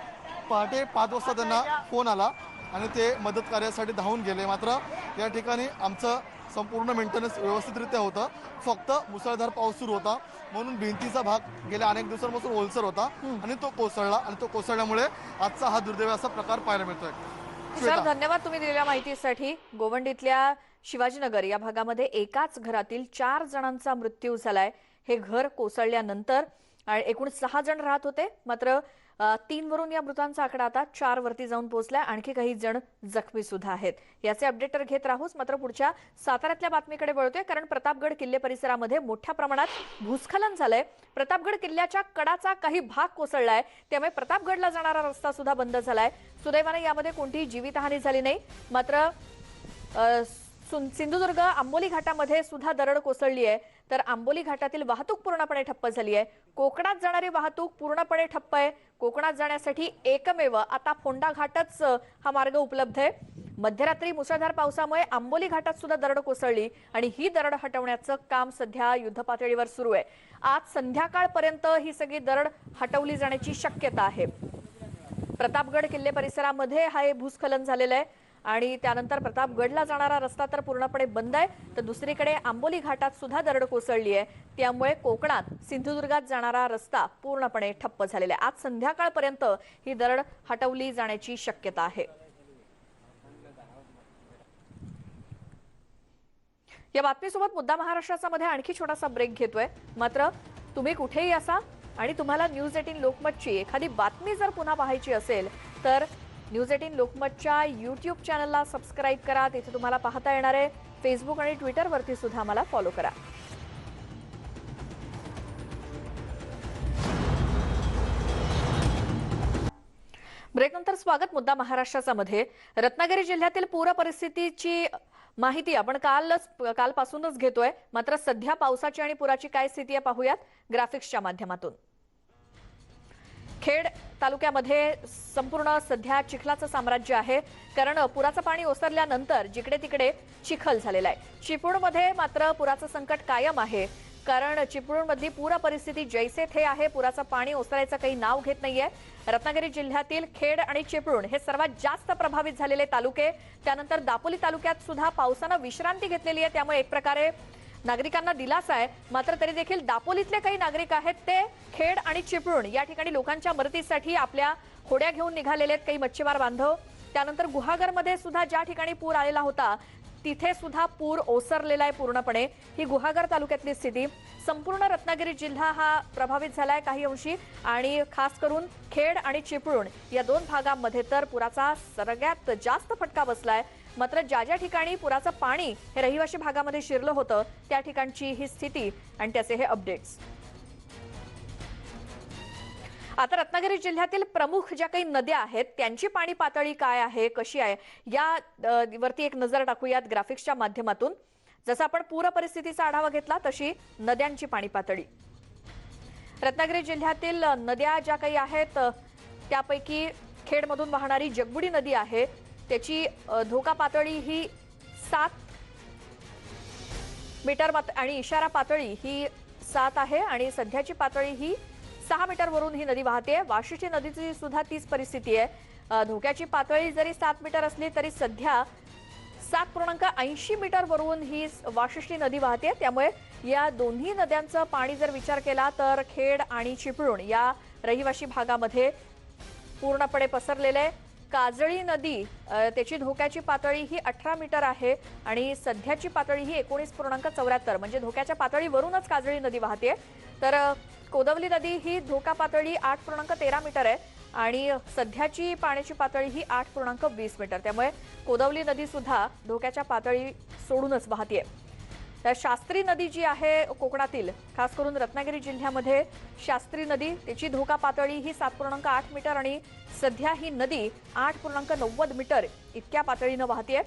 B: पहाटे 5 वाजता त्यांना फोन आला आणि ते मदत कार्यासाठी धावून गेले. मात्र या ठिकाणी आमचं संपूर्ण मेंटेनन्स व्यवस्थितरित्या होतं, फक्त मुसळधार पाऊस सुरू होता म्हणून भिंतीचा भाग गेल्या अनेक दिवसांपासून ओलसर होता आणि तो कोसळला आणि तो कोसळल्यामुळे आजचा हा दुर्दैवी असा प्रकार पाहायला मिळतोय.
A: सर, धन्यवाद तुम्ही दिलेल्या माहितीसाठी. गोवंडीतल्या शिवाजीनगर या भागामध्ये एकाच घरातील 4 जणांचा मृत्यू झालाय. हे घर कोसळल्यानंतर एकूण 6 जण राहत होते, मात्र 3 वरून या मृतांचा आकडा आता 4 वरती जाऊन पोहोचलाय. आणखी काही जण जखमी सुद्धा आहेत. याचे अपडेट तर घेत राहूच. मात्र पुढच्या साताऱ्यातल्या बातमीकडे वळतोय, कारण प्रतापगड किल्ले परिसरामध्ये मोठ्या प्रमाणात भूस्खलन झालंय. प्रतापगड किल्ल्याच्या कडाचा काही भाग कोसळलाय, त्यामुळे प्रतापगडला जाणारा रस्ता सुद्धा बंद झालाय. सुदैवाने यामध्ये कोणतीही जीवितहानी झाली नाही. मात्र सिंधुदुर्ग आंबोली घाटामध्ये सुद्धा दरड कोसळली आहे, तर आंबोली घाटातील वाहतूक पूर्णपणे ठप्प झाली आहे. कोकणात जाणारी वाहतूक पूर्णपणे ठप्प आहे. कोकणात जाण्यासाठी एकमेव आता फोंडा घाटच हा मार्ग उपलब्ध आहे. मध्यरात्री मुसळधार पावसामुळे आंबोली घाटात सुद्धा दरड कोसळली आणि ही दरड हटवण्याचं काम सध्या युद्धपातळीवर सुरू आहे. आज संध्याकाळपर्यंत ही सगळी दरड हटवली जाण्याची शक्यता आहे. प्रतापगड किल्ले परिसरामध्ये हे भूस्खलन झालेलं आहे आणि त्यानंतर प्रतापगडला जाणारा रस्ता तर पूर्णपणे बंद आहे, तर दुसरीकडे आंबोली घाटात सुद्धा दरड कोसळली आहे. त्यामुळे कोकणात सिंधुदुर्गात जाणारा रस्ता पूर्णपणे ठप्प झालेला आहे. आज संध्याकाळपर्यंत ही दरड हटवली जाण्याची शक्यता आहे. या बातमीसोबत मुद्दा महाराष्ट्राचा मध्ये आणखी छोटासा ब्रेक घेतोय. मात्र तुम्ही कुठेही असा आणि तुम्हाला न्यूज 18 लोकमतची एखादी बातमी जर पुन्हा पाहायची असेल तर न्यूज 18 लोकमतच्या यूट्यूब चॅनलला सबस्क्राईब करा. तिथे तुम्हाला पाहता येणार आहे. फेसबुक आणि ट्विटरवरती सुद्धा आम्हाला फॉलो करा. ब्रेकनंतर स्वागत मुद्दा महाराष्ट्राचा मध्ये. रत्नागिरी जिल्ह्यातील पूर परिस्थितीची माहिती आपण कालपासूनच घेतोय. मात्र सध्या पावसाची आणि पुराची काय स्थिती आहे पाहूयात ग्राफिक्सच्या माध्यमातून. खेड तालुक्यामध्ये संपूर्ण सध्या चिखलाचं साम्राज्य आहे, कारण पुराचं पाणी ओसरल्यानंतर जिकडे तिकडे चिखल झालेला आहे. चिपळूणमध्ये मात्र पुराचं संकट कायम आहे, कारण चिपळूणमधली पूर परिस्थिती जैसे थे आहे. पुराचं पाणी ओसरायचं काही नाव घेत नाहीये. रत्नागिरी जिल्ह्यातील खेड आणि चिपळूण हे सर्वात जास्त प्रभावित झालेले तालुके. त्यानंतर दापोली तालुक्यात सुद्धा पावसानं विश्रांती घेतलेली आहे, त्यामुळे एक प्रकारे नागरिकांना दिलासा आहे. मात्र तरी देखील दापोलीतले काही नागरिक आहेत ते खेड आणि चिपळूण या ठिकाणी लोकांच्या मदतीसाठी आपल्या होड्या घेऊन निघालेले आहेत, काही मच्छीमार बांधव. त्यानंतर गुहागरमध्ये सुद्धा ज्या ठिकाणी पूर आलेला होता तिथे सुद्धा पूर ओसरलेला आहे पूर्णपणे. ही गुहागर तालुक्यातली स्थिती. संपूर्ण रत्नागिरी जिल्हा हा प्रभावित झालाय काही अंशी, आणि खास करून खेड आणि चिपळूण या 2 भागांमध्ये तर पुराचा सगळ्यात जास्त फटका बसलाय. मात्र ज्या ज्या ठिकाणी पुराचं पाणी हे रहिवासी भागामध्ये शिरलं होतं त्या ठिकाणची ही स्थिती आणि त्याचे हे अपडेट्स. आता रत्नागिरी जिल्ह्यातील प्रमुख ज्या काही नद्या आहेत त्यांची पाणी पातळी काय आहे, कशी आहे, या वरती एक नजर टाकूयात ग्राफिक्सच्या माध्यमातून. जसं आपण पूर परिस्थितीचा आढावा घेतला तशी नद्यांची पाणी पातळी. रत्नागिरी जिल्ह्यातील नद्या ज्या काही आहेत त्यापैकी खेडमधून वाहणारी जगबुडी नदी आहे, त्याची धोका पातळी ही 7 मीटर आणि इशारा पातळी ही 7 आहे आणि सध्याची पातळी ही 6 मीटर वरून ही नदी वाहते. वाशिष्ठी नदीची सुद्धा तीच परिस्थिती आहे. धोक्याची पातळी जरी 7 मीटर असली तरी सध्या 7.80 मीटर वरून ही वाशिष्ठी नदी वाहते. त्यामुळे या दोन्ही नद्यांचं पाणी जर विचार केला तर खेड आणि चिपळूण या रहिवासी भागामध्ये पूर्णपणे पसरलेलं आहे. काजळी नदी त्याची धोक्याची पातळी ही 18 मीटर आहे आणि सध्याची पातळी ही 19.74 म्हणजे धोक्याच्या पातळीवरूनच काजळी नदी वाहते. तर कोदवली नदी ही धोका पातळी 8.13 मीटर आहे आणि सध्याची पाण्याची पातळी ही 8.20 मीटर. त्यामुळे कोदवली नदी सुद्धा धोक्याच्या पातळी सोडूनच वाहते. तर शास्त्री नदी जी आहे कोकणातील, खास करून रत्नागिरी जिल्ह्यामध्ये शास्त्री नदी, त्याची धोका पातळी ही 7.8 मीटर आणि सध्या ही नदी 8.90 मीटर इतक्या पातळीनं वाहतीये.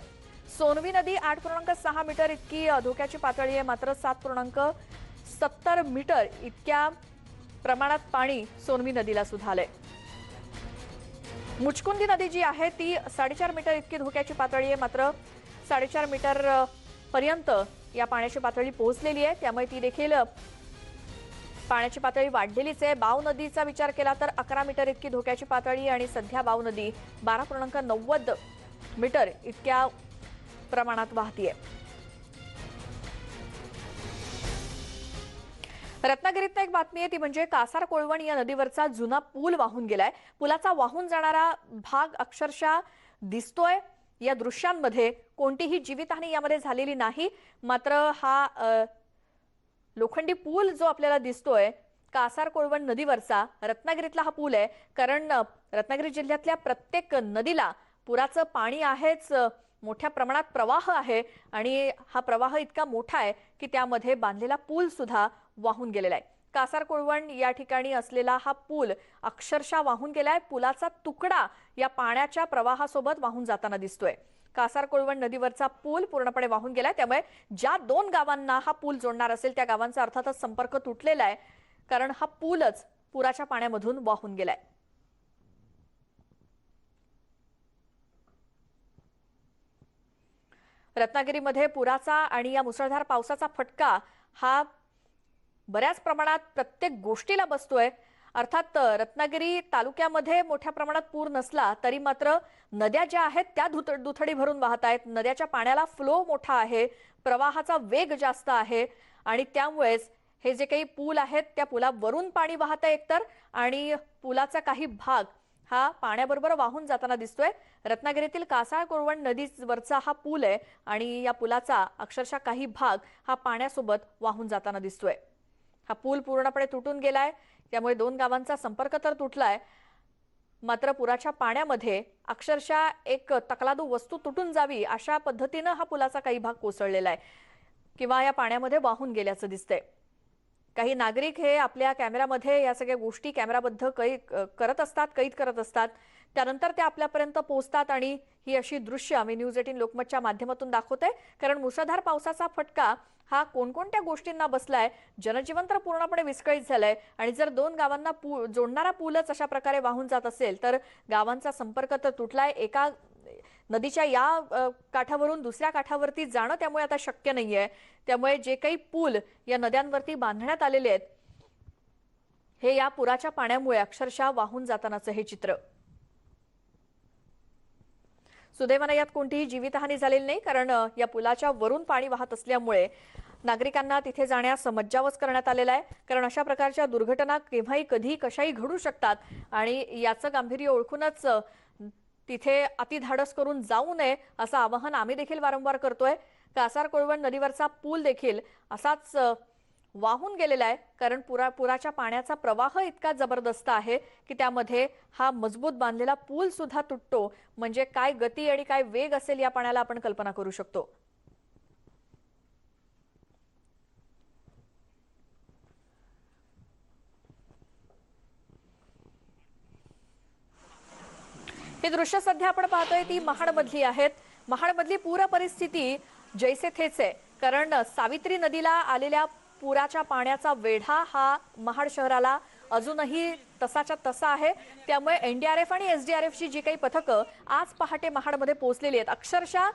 A: सोनवी नदी 8.6 मीटर इतकी धोक्याची पातळी आहे, मात्र 7.70 मीटर इतक्या प्रमाणात पाणी सोनवी नदीला सुद्धा आलंय. मुचकुंदी नदी जी आहे ती 4.5 मीटर इतकी धोक्याची पातळी आहे, मात्र 4.5 मीटर पर्यंत या पाण्याची पातळी पोहोचलेली आहे, त्यामुळे ती देखील पाण्याची पातळी वाढलेलीच आहे. बाव नदीचा विचार केला तर 11 मीटर इतकी धोक्याची पातळी आणि सध्या बाव नदी 12.90 मीटर इतक्या प्रमाणात वाहतीये. रत्नागिरीत एक बातमी आहे, ती म्हणजे कासार कोळवण या नदीवरचा जुना पूल वाहून गेलाय. पुलाचा वाहून जाणारा भाग अक्षरशः दिसतोय. या दृश्यांमध्ये कोणतीही जीवितहानी यामध्ये झालेली नाही, मात्र हा लोखंडी पूल जो आपल्याला दिसतोय कासार कोळवण नदीवरचा, रत्नागिरीतला हा पूल आहे. कारण रत्नागिरी जिल्ह्यातल्या प्रत्येक नदीला पुराचं पाणी आहेच, मोठ्या प्रमाणात प्रवाह आहे आणि हा प्रवाह इतका मोठा आहे की त्यामध्ये बांधलेला पूल सुद्धा वाहून गेलेला आहे. कासार कोळवण या ठिकाणी असलेला हा पूल अक्षरशः वाहून गेलाय. पुलाचा तुकडा या पाण्याच्या प्रवाहासोबत वाहून जाताना दिसतोय. कासार कोळवण नदीवरचा पूल पूर्णपणे वाहून गेलाय, त्यामुळे ज्या 2 गावांना हा पूल जोडणार असेल त्या गावांचा अर्थातच संपर्क तुटलेला आहे, कारण हा पूलच पुराच्या पाण्यामधून वाहून गेलाय. रत्नागिरीमध्ये पुराचा आणि या मुसळधार पावसाचा फटका हा बऱ्याच प्रमाणात प्रत्येक गोष्टीला बसतोय. अर्थात रत्नागिरी तालुक्यामध्ये मोठ्या प्रमाणात पूर नसला तरी मात्र नद्या ज्या आहेत त्या दुथडी भरून वाहत आहेत. नद्याच्या पाण्याला फ्लो मोठा आहे, प्रवाहाचा वेग जास्त आहे आणि त्यामुळेच हे जे काही पूल आहेत त्या पुलावरून पाणी वाहत आहे एकतर, आणि पुलाचा काही भाग हा पाण्याबरोबर वाहून जाताना दिसतोय. रत्नागिरीतील कासार कोळवण नदीवरचा हा पूल आहे आणि या पुलाचा अक्षरशः काही भाग हा पाण्यासोबत वाहून जाताना दिसतोय. हा पूल पूर्णपणे तुटून गेलाय, त्यामुळे 2 गावांचा संपर्क तर तुटलाय, मात्र पुराच्या पाण्यामध्ये अक्षरशः एक तकलादू वस्तू तुटून जावी अशा पद्धतीनं हा पुलाचा काही भाग कोसळलेला आहे किंवा या पाण्यामध्ये वाहून गेल्याचं दिसतंय. काही नागरिक हे आपल्या कॅमेऱ्यामध्ये या सगळ्या गोष्टी कॅमेराबद्ध कैद करत असतात, त्यानंतर ते आपल्यापर्यंत पोहोचतात आणि ही अशी दृश्य आम्ही न्यूज 18 लोकमतच्या माध्यमातून दाखवतोय. कारण मुसळधार पावसाचा फटका हा कोणकोणत्या गोष्टींना बसलाय, जनजीवन तर पूर्णपणे विस्कळीत झालंय आणि जर 2 गावांना जोडणारा पूलच अशा प्रकारे वाहून जात असेल तर गावांचा संपर्क तर तुटलाय. एका नदीच्या या काठावरून दुसऱ्या काठावरती जाणं त्यामुळे आता शक्य नाहीये. त्यामुळे जे काही पूल या नद्यांवरती बांधण्यात आलेले आहेत हे या पुराच्या पाण्यामुळे अक्षरशः वाहून जातानाचं हे चित्र. सुदैवाने यात कोणतीही जीवितहानी झालेली नाही, कारण या पुलाच्या वरून पाणी वाहत असल्यामुळे नागरिकांना तिथे जाण्यास मज्जावच करण्यात आलेला आहे. कारण अशा प्रकारच्या दुर्घटना केव्हाही कधी कशाही घडू शकतात आणि याचं गांभीर्य ओळखूनच तिथे अतिधाडस करून जाऊ नये असं आवाहन आम्ही देखील वारंवार करतोय. कासार कोळवण नदीवरचा पूल देखील असाच वाहून गेलेला आहे, कारण पुराच्या पाण्याचा प्रवाह इतका जबरदस्त आहे की त्यामध्ये हा मजबूत बांधलेला पूल सुद्धा तुटतो. म्हणजे काय गती आणि काय वेग असेल या पाण्याला आपण कल्पना करू शकतो. ही दृश्य सध्या आपण पाहतोय ती महाडमधली आहेत. महाडमधली पूर परिस्थिती जैसे थेच आहे, कारण सावित्री नदीला आलेल्या पुराच्या पाण्याचा वेढा हा महाड शहराला अजूनही तसाच्या तसा आहे. त्यामुळे एनडीआरएफ आणि एसडीआरएफची जी काही पथकं आज पहाटे महाडमध्ये पोहोचलेली आहेत, अक्षरशः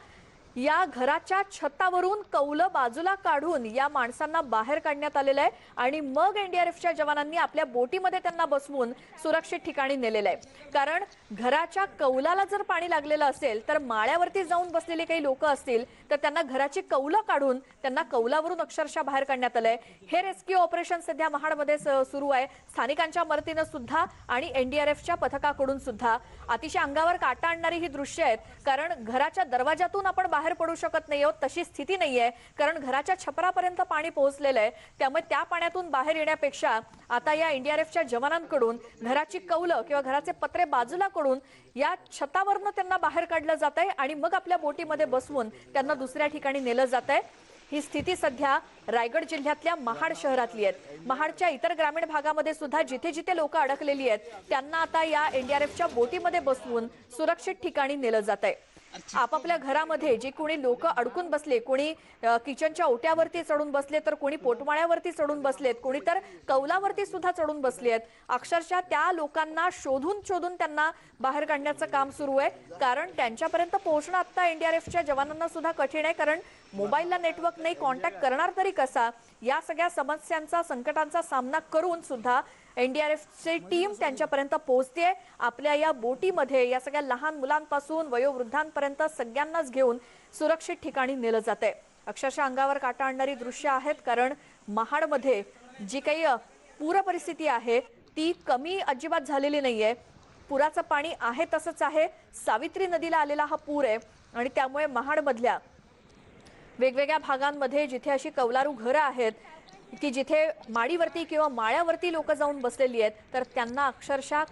A: या घराच्या छतावरून कौलं बाजूला काढून या माणसांना बाहेर काढण्यात आलेलं आहे आणि मग एनडीआरएफच्या जवानांनी आपल्या बोटीमध्ये त्यांना बसवून सुरक्षित ठिकाणी नेलेलं आहे. कारण घराच्या कौलाला जर पाणी लागलेलं असेल तर माळ्यावरती जाऊन बसलेले काही लोक असतील तर त्यांना घराची कौलं काढून त्यांना कौलावरून अक्षरशः बाहेर काढण्यात आलंय. हे रेस्क्यू ऑपरेशन सध्या महाडमध्ये सुरू आहे. स्थानिकांच्या मदतीनं सुद्धा आणि एनडीआरएफच्या पथकाकडून सुद्धा अतिशय अंगावर काटा आणणारी ही दृश्य आहेत. कारण घराच्या दरवाजातून आपण बाहेर पडू शकत नाही आहोत, तशी स्थिती नाहीये, कारण घराच्या छपरापर्यंत पाणी पोहोचलेलं आहे. त्यामुळे त्या पाण्यातून बाहेर येण्यापेक्षा आता या एनडीआरएफच्या जवानांकडून घराची कौलं किंवा घराचे पत्रे बाजूला करून या छतावरनं त्यांना बाहेर काढलं जात आहे आणि मग आपल्या बोटीमध्ये बसवून त्यांना दुसऱ्या ठिकाणी नेलं जात आहे. ही स्थिती सध्या रायगड जिल्ह्यातल्या महाड शहरातली आहे. महाडच्या इतर ग्रामीण भागामध्ये सुद्धा जिथे जिथे लोक अडकलेली आहेत त्यांना आता या एनडीआरएफच्या बोटीमध्ये बसवून सुरक्षित ठिकाणी नेलं जात आहे. आपापल्या घरामध्ये जे कोणी लोक अडकून बसले, कोणी किचनच्या ओट्यावरती चढून बसले, तर कोणी पोटमाळ्यावरती चढून बसलेत, कोणी तर कौलावरती सुद्धा चढून बसले आहेत. अक्षरशः त्या लोकांना शोधून शोधून त्यांना बाहेर काढण्याचं काम सुरू आहे. कारण त्यांच्यापर्यंत पोहोचणं आता एनडीआरएफच्या जवानांना सुद्धा कठीण आहे. कारण मोबाईलला नेटवर्क नाही, कॉन्टॅक्ट करणार तरी कसा, या सगळ्या समस्यांचा संकटांचा सामना करून सुद्धा एनडीआरएफची टीम त्यांच्यापर्यंत पोहोचते. आपल्या या बोटीमध्ये या सगळ्या लहान मुलांपासून वयोवृद्धांपर्यंत सगळ्यांनाच घेऊन सुरक्षित ठिकाणी नेलं जातंय. अक्षरशः अंगावर काटा आणणारी दृश्य आहेत. कारण महाडमध्ये जी काही पूर परिस्थिती आहे ती कमी अजिबात झालेली नाहीये. पुराचं पाणी आहे तसंच आहे. सावित्री नदीला आलेला हा पूर आहे आणि त्यामुळे महाडमधल्या वेगवेगळ्या भागांमध्ये जिथे अशी कौलारू घरं आहेत की जिथे माडीवरती किंवा माळ्यावरती लोक जाऊन बसलेली आहेत, तर त्यांना अक्षरशः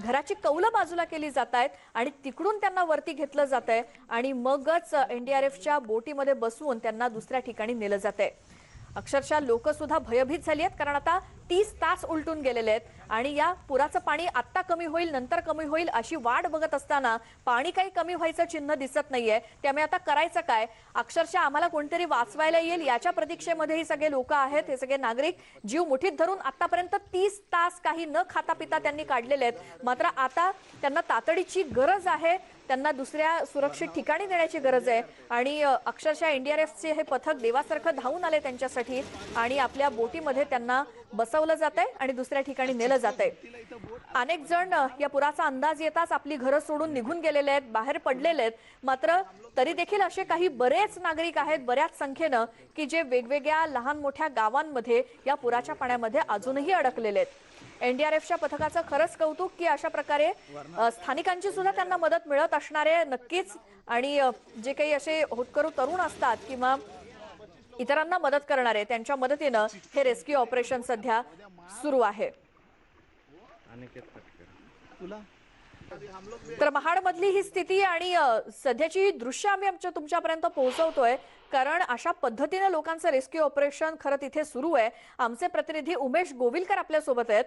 A: घराची कौलं बाजूला केली जात आहेत आणि तिकडून त्यांना वरती घेतलं जात आहे आणि मगच एनडीआरएफच्या बोटीमध्ये बसवून त्यांना दुसऱ्या ठिकाणी नेलं जात आहे. अक्षरशः लोक सुद्धा भयभीत झाली आहेत. कारण आता 30 तास उलटून गेलेले आहेत आणि या पुराचं पाणी आत्ता कमी होईल, नंतर कमी होईल अशी वाट बघत असताना पाणी काही कमी व्हायचं चिन्ह दिसत नाहीये. त्यामुळे आता करायचं काय? अक्षरशः आम्हाला कोणतरी वाचवायला येईल याच्या प्रतीक्षेमध्ये ही सगळे लोक आहेत. हे सगळे नागरिक जीव मुठीत धरून आतापर्यंत 30 तास काही न खाता पिता त्यांनी काढलेले आहेत. मात्र आता त्यांना तातडीची गरज आहे. त्यांना दुसऱ्या सुरक्षित ठिकाणी नेण्याची गरज आहे आणि अक्षरशः एनडीआरएफचे हे पथक देवासारखं धावून आले त्यांच्यासाठी आणि आपल्या बोटीमध्ये त्यांना बसवलं जात आहे आणि दुसऱ्या ठिकाणी नेलं जात आहे. अनेक जण या पुराचा अंदाज येताच आपली घरं सोडून निघून गेलेले आहेत, बाहेर पडलेले आहेत. मात्र तरी देखील असे काही बरेच नागरिक आहेत बऱ्याच संख्येनं की जे वेगवेगळ्या लहान मोठ्या गावांमध्ये या पुराच्या पाण्यामध्ये अजूनही अडकलेले आहेत. एनडीआरएफच्या पथकाचं खरंच कौतुक की अशा प्रकारे स्थानिकांची सुद्धा त्यांना मदत मिळत असणार आहे नक्कीच. आणि जे काही असे होतकरू तरुण असतात किंवा इतरांना मदत करणारे त्यांच्या मदतीनं हे रेस्क्यू ऑपरेशन सध्या सुरू आहे. तर महाडमधली ही स्थिती आणि सध्याची दृश्य आम्ही तुमच्यापर्यंत पोहोचवतोय. कारण अशा पद्धतीने लोकांचं रेस्क्यू ऑपरेशन खरं तिथे सुरू आहे. आमचे प्रतिनिधी उमेश गोविलकर आपल्या सोबत आहेत.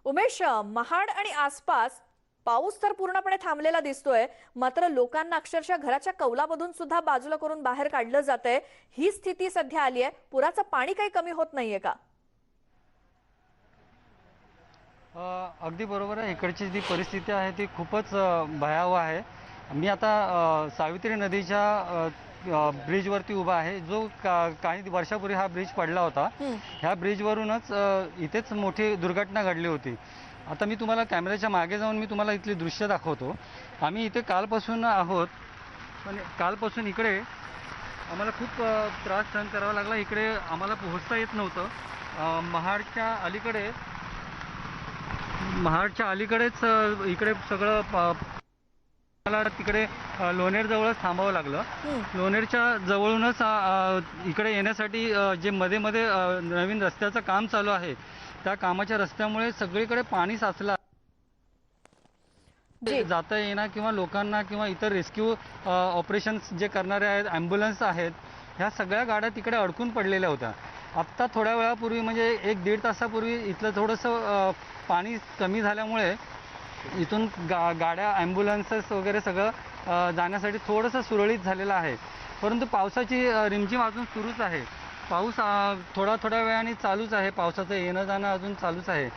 A: उमेश, महाड आणि आसपास पाऊस तर पूर्णपणे थांबलेला दिसतोय, मात्र लोकांना अक्षरशः घराच्या कौलामधून सुद्धा बाजूला करून बाहेर काढलं जातंय. ही स्थिती सध्या आली आहे. पुराचं पाणी काही कमी होत नाहीये का?
C: अगदी बरोबर आहे. इकडची जी परिस्थिती आहे ती खूपच भयावह आहे. मी आता सावित्री नदीच्या ब्रिजवरती उभा आहे. जो काही वर्षापूर्वी हा ब्रिज पडला होता. ह्या ब्रिजवरूनच इथेच मोठी दुर्घटना घडली होती. आता मी तुम्हाला कॅमेऱ्याच्या मागे जाऊन मी तुम्हाला इथली दृश्य दाखवतो. आम्ही इथे कालपासून आहोत, पण कालपासून इकडे आम्हाला खूप त्रास सहन करावा लागला. इकडे आम्हाला पोहोचता येत नव्हतं. महाडच्या अलीकडेच इकडे सगळं मला तिकडे लोणेरजवळच थांबावं लागलं. लोणेरच्या जवळूनच इकडे येण्यासाठी जे मध्ये मध्ये नवीन रस्त्याचं काम चालू आहे त्या कामाच्या रस्त्यामुळे सगळीकडे पाणी साचलं. जाता येणार किंवा लोकांना किंवा इतर रेस्क्यू ऑपरेशन्स जे करणारे आहेत, ॲम्ब्युलन्स आहेत, ह्या सगळ्या गाड्या तिकडे अडकून पडलेल्या होत्या. आत्ता थोड्या वेळापूर्वी म्हणजे 1-1.5 तासापूर्वी इथलं थोडंसं पाणी कमी झाल्यामुळे इथून गाड्या ॲम्ब्युलन्सेस वगैरे सगळं जाण्यासाठी थोडंसं सुरळीत झालेलं आहे. परंतु पावसाची रिमझिम अजून सुरूच आहे. पाऊस थोड्या वेळाने चालूच आहे. पावसाचं येणं जाणं अजून चालूच आहे.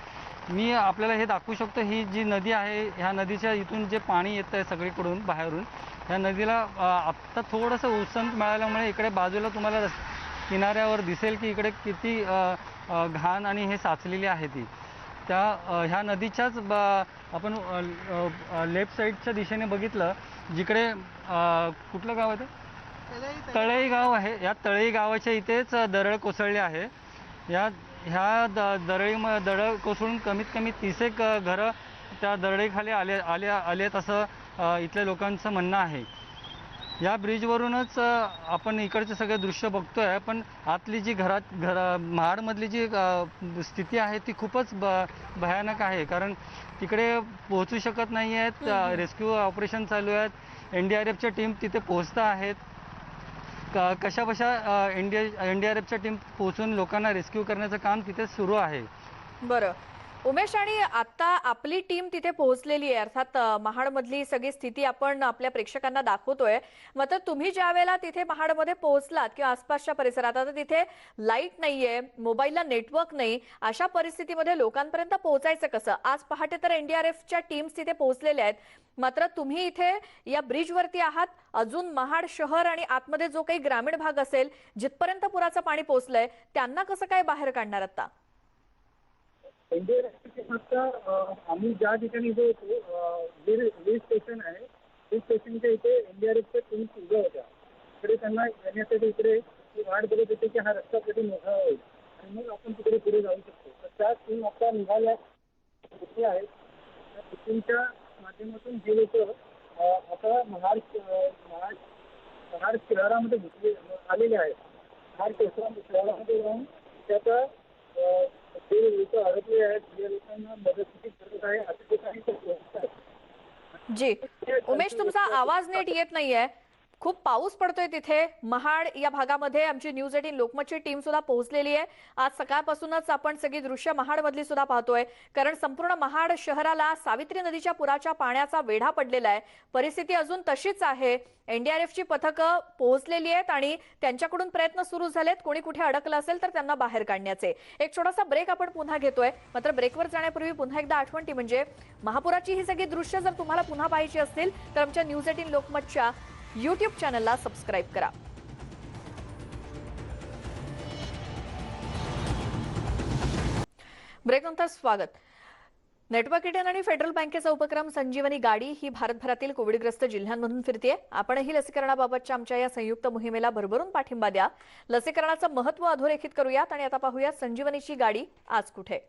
C: मी आपल्याला हे दाखवू शकतो. ही जी नदी आहे, ह्या नदीच्या इथून जे पाणी येतं आहे सगळीकडून बाहेरून, ह्या नदीला आत्ता थोडंसं उसंत मिळाल्यामुळे इकडे बाजूला तुम्हाला किनाऱ्यावर दिसेल की इकडे किती घाण आणि हे साचलेली आहे ती. ह्या नदीच्याच आपण लेफ्ट साईडच्या दिशेने बघितलं जिकडे कुठलं गाव आहे ते तळई गाव आहे. या तळई गावाच्या इथेच दरड कोसळली आहे. ह्या दरड कोसळून कमीत कमी 30 घरं त्या दरडीखाली आलेत असं इथल्या लोकांचं म्हणणं आहे. या ब्रिजवरूनच आपण इकडचे सगळे दृश्य बघतोय. पण आतली जी महाडमधली जी स्थिती आहे ती खूपच भयानक आहे. कारण तिकडे पोहोचू शकत नाही आहेत. रेस्क्यू ऑपरेशन चालू आहेत. एनडीआरएफच्या टीम तिथे पोहोचता आहेत. कशा NDRFच्या टीम पोहोचून लोकांना रेस्क्यू करण्याचं काम तिथे सुरू आहे.
A: बरं उमेश, आणि आता आपली टीम तिथे पोहोचलेली आहे, अर्थात महाडमधली सगळी स्थिती आपण आपल्या प्रेक्षकांना दाखवतोय. मात्र तुम्ही ज्या वेळेला तिथे महाडमध्ये पोहोचलात किंवा आसपासच्या परिसरात, आता तिथे लाईट नाहीये, मोबाईलला नेटवर्क नाही, अशा परिस्थितीमध्ये लोकांपर्यंत पोहोचायचं कसं? आज पहाटे तर NDRFच्या टीम्स तिथे पोहोचलेल्या आहेत, मात्र तुम्ही इथे या ब्रिजवरती आहात. अजून महाड शहर आणि आतमध्ये जो काही ग्रामीण भाग असेल जिथपर्यंत पुराचं पाणी पोहोचलंय त्यांना कसं काय बाहेर काढणार आता?
E: आम्ही ज्या ठिकाणी जो होतो स्टेशन आहे, वीज स्टेशनच्या इथे NDRFच्या टीम उभ्या होत्या. इकडे त्यांना येण्यासाठी इकडे वाट बघत होते की हा रस्ता कधी मोठा होईल आणि मग आपण तिकडे पुढे जाऊ शकतो. तर त्या टीम आता निघाल्या आहेत. त्या टीमच्या माध्यमातून हे लोक आता महाड शहरामध्ये घुसले आलेले आहेत. महाड शहरामध्ये जाऊन त्याचा जे लोक अडकले आहेत, जे लोकांना मदतीची गरज आहे अशा ठिकाणी ते पोहोचतात.
A: जी उमेश, तुमचा आवाज नीट येत नाहीये. खूप पाऊस पडतोय तिथे महाड या भागामध्ये. आमची न्यूज 18 लोकमतची टीम सुद्धा पोहोचलेली आहे. आज सकाळपासूनच आपण सगळी दृश्य महाड मधली सुद्धा पाहतोय, कारण संपूर्ण महाड शहराला सावित्री नदीच्या पुराच्या पाण्याचा वेढा पडलेला आहे. परिस्थिती अजून तशीच आहे. NDRFची पथकं पोहोचलेली आहेत आणि त्यांच्याकडून प्रयत्न सुरू झालेत. कोणी कुठे अडकलं असेल तर त्यांना बाहेर काढण्याचे. एक छोटासा ब्रेक आपण पुन्हा घेतोय. मात्र ब्रेकवर जाण्यापूर्वी पुन्हा एकदा आठवण ती म्हणजे महापुराची ही सगळी दृश्य जर तुम्हाला पुन्हा पाहायची असतील तर आमच्या न्यूज 18 लोकमतच्या YouTube चॅनलला सबस्क्राईब करा. ब्रेकनंतर स्वागत. नेटवर्क 18 आणि फेडरल बँकेचा उपक्रम संजीवनी गाडी ही भारतभरातील कोविडग्रस्त जिल्ह्यांमधून फिरतेय. आपणही लसीकरणाबाबतच्या आमच्या या संयुक्त मोहिमेला भरभरून पाठिंबा द्या. लसीकरणाचं महत्त्व अधोरेखित करूयात आणि आता पाहूया संजीवनीची गाडी आज कुठे.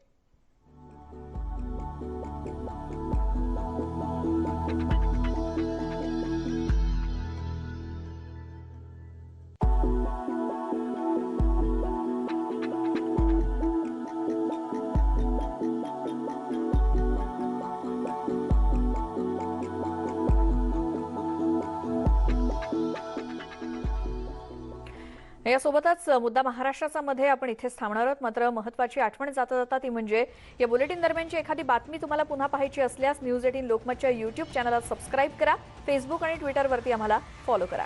A: यासोबतच मुद्दा महाराष्ट्राचा मध्ये आपण इथेच थांबणार आहोत. मात्र महत्त्वाची आठवण जाता जाता ती म्हणजे या बुलेटिन दरम्यानची एखादी बातमी तुम्हाला पुन्हा पाहायची असल्यास न्यूज 18 लोकमतच्या YouTube चॅनलला सबस्क्राईब करा. फेसबुक आणि ट्विटरवरती आम्हाला फॉलो करा.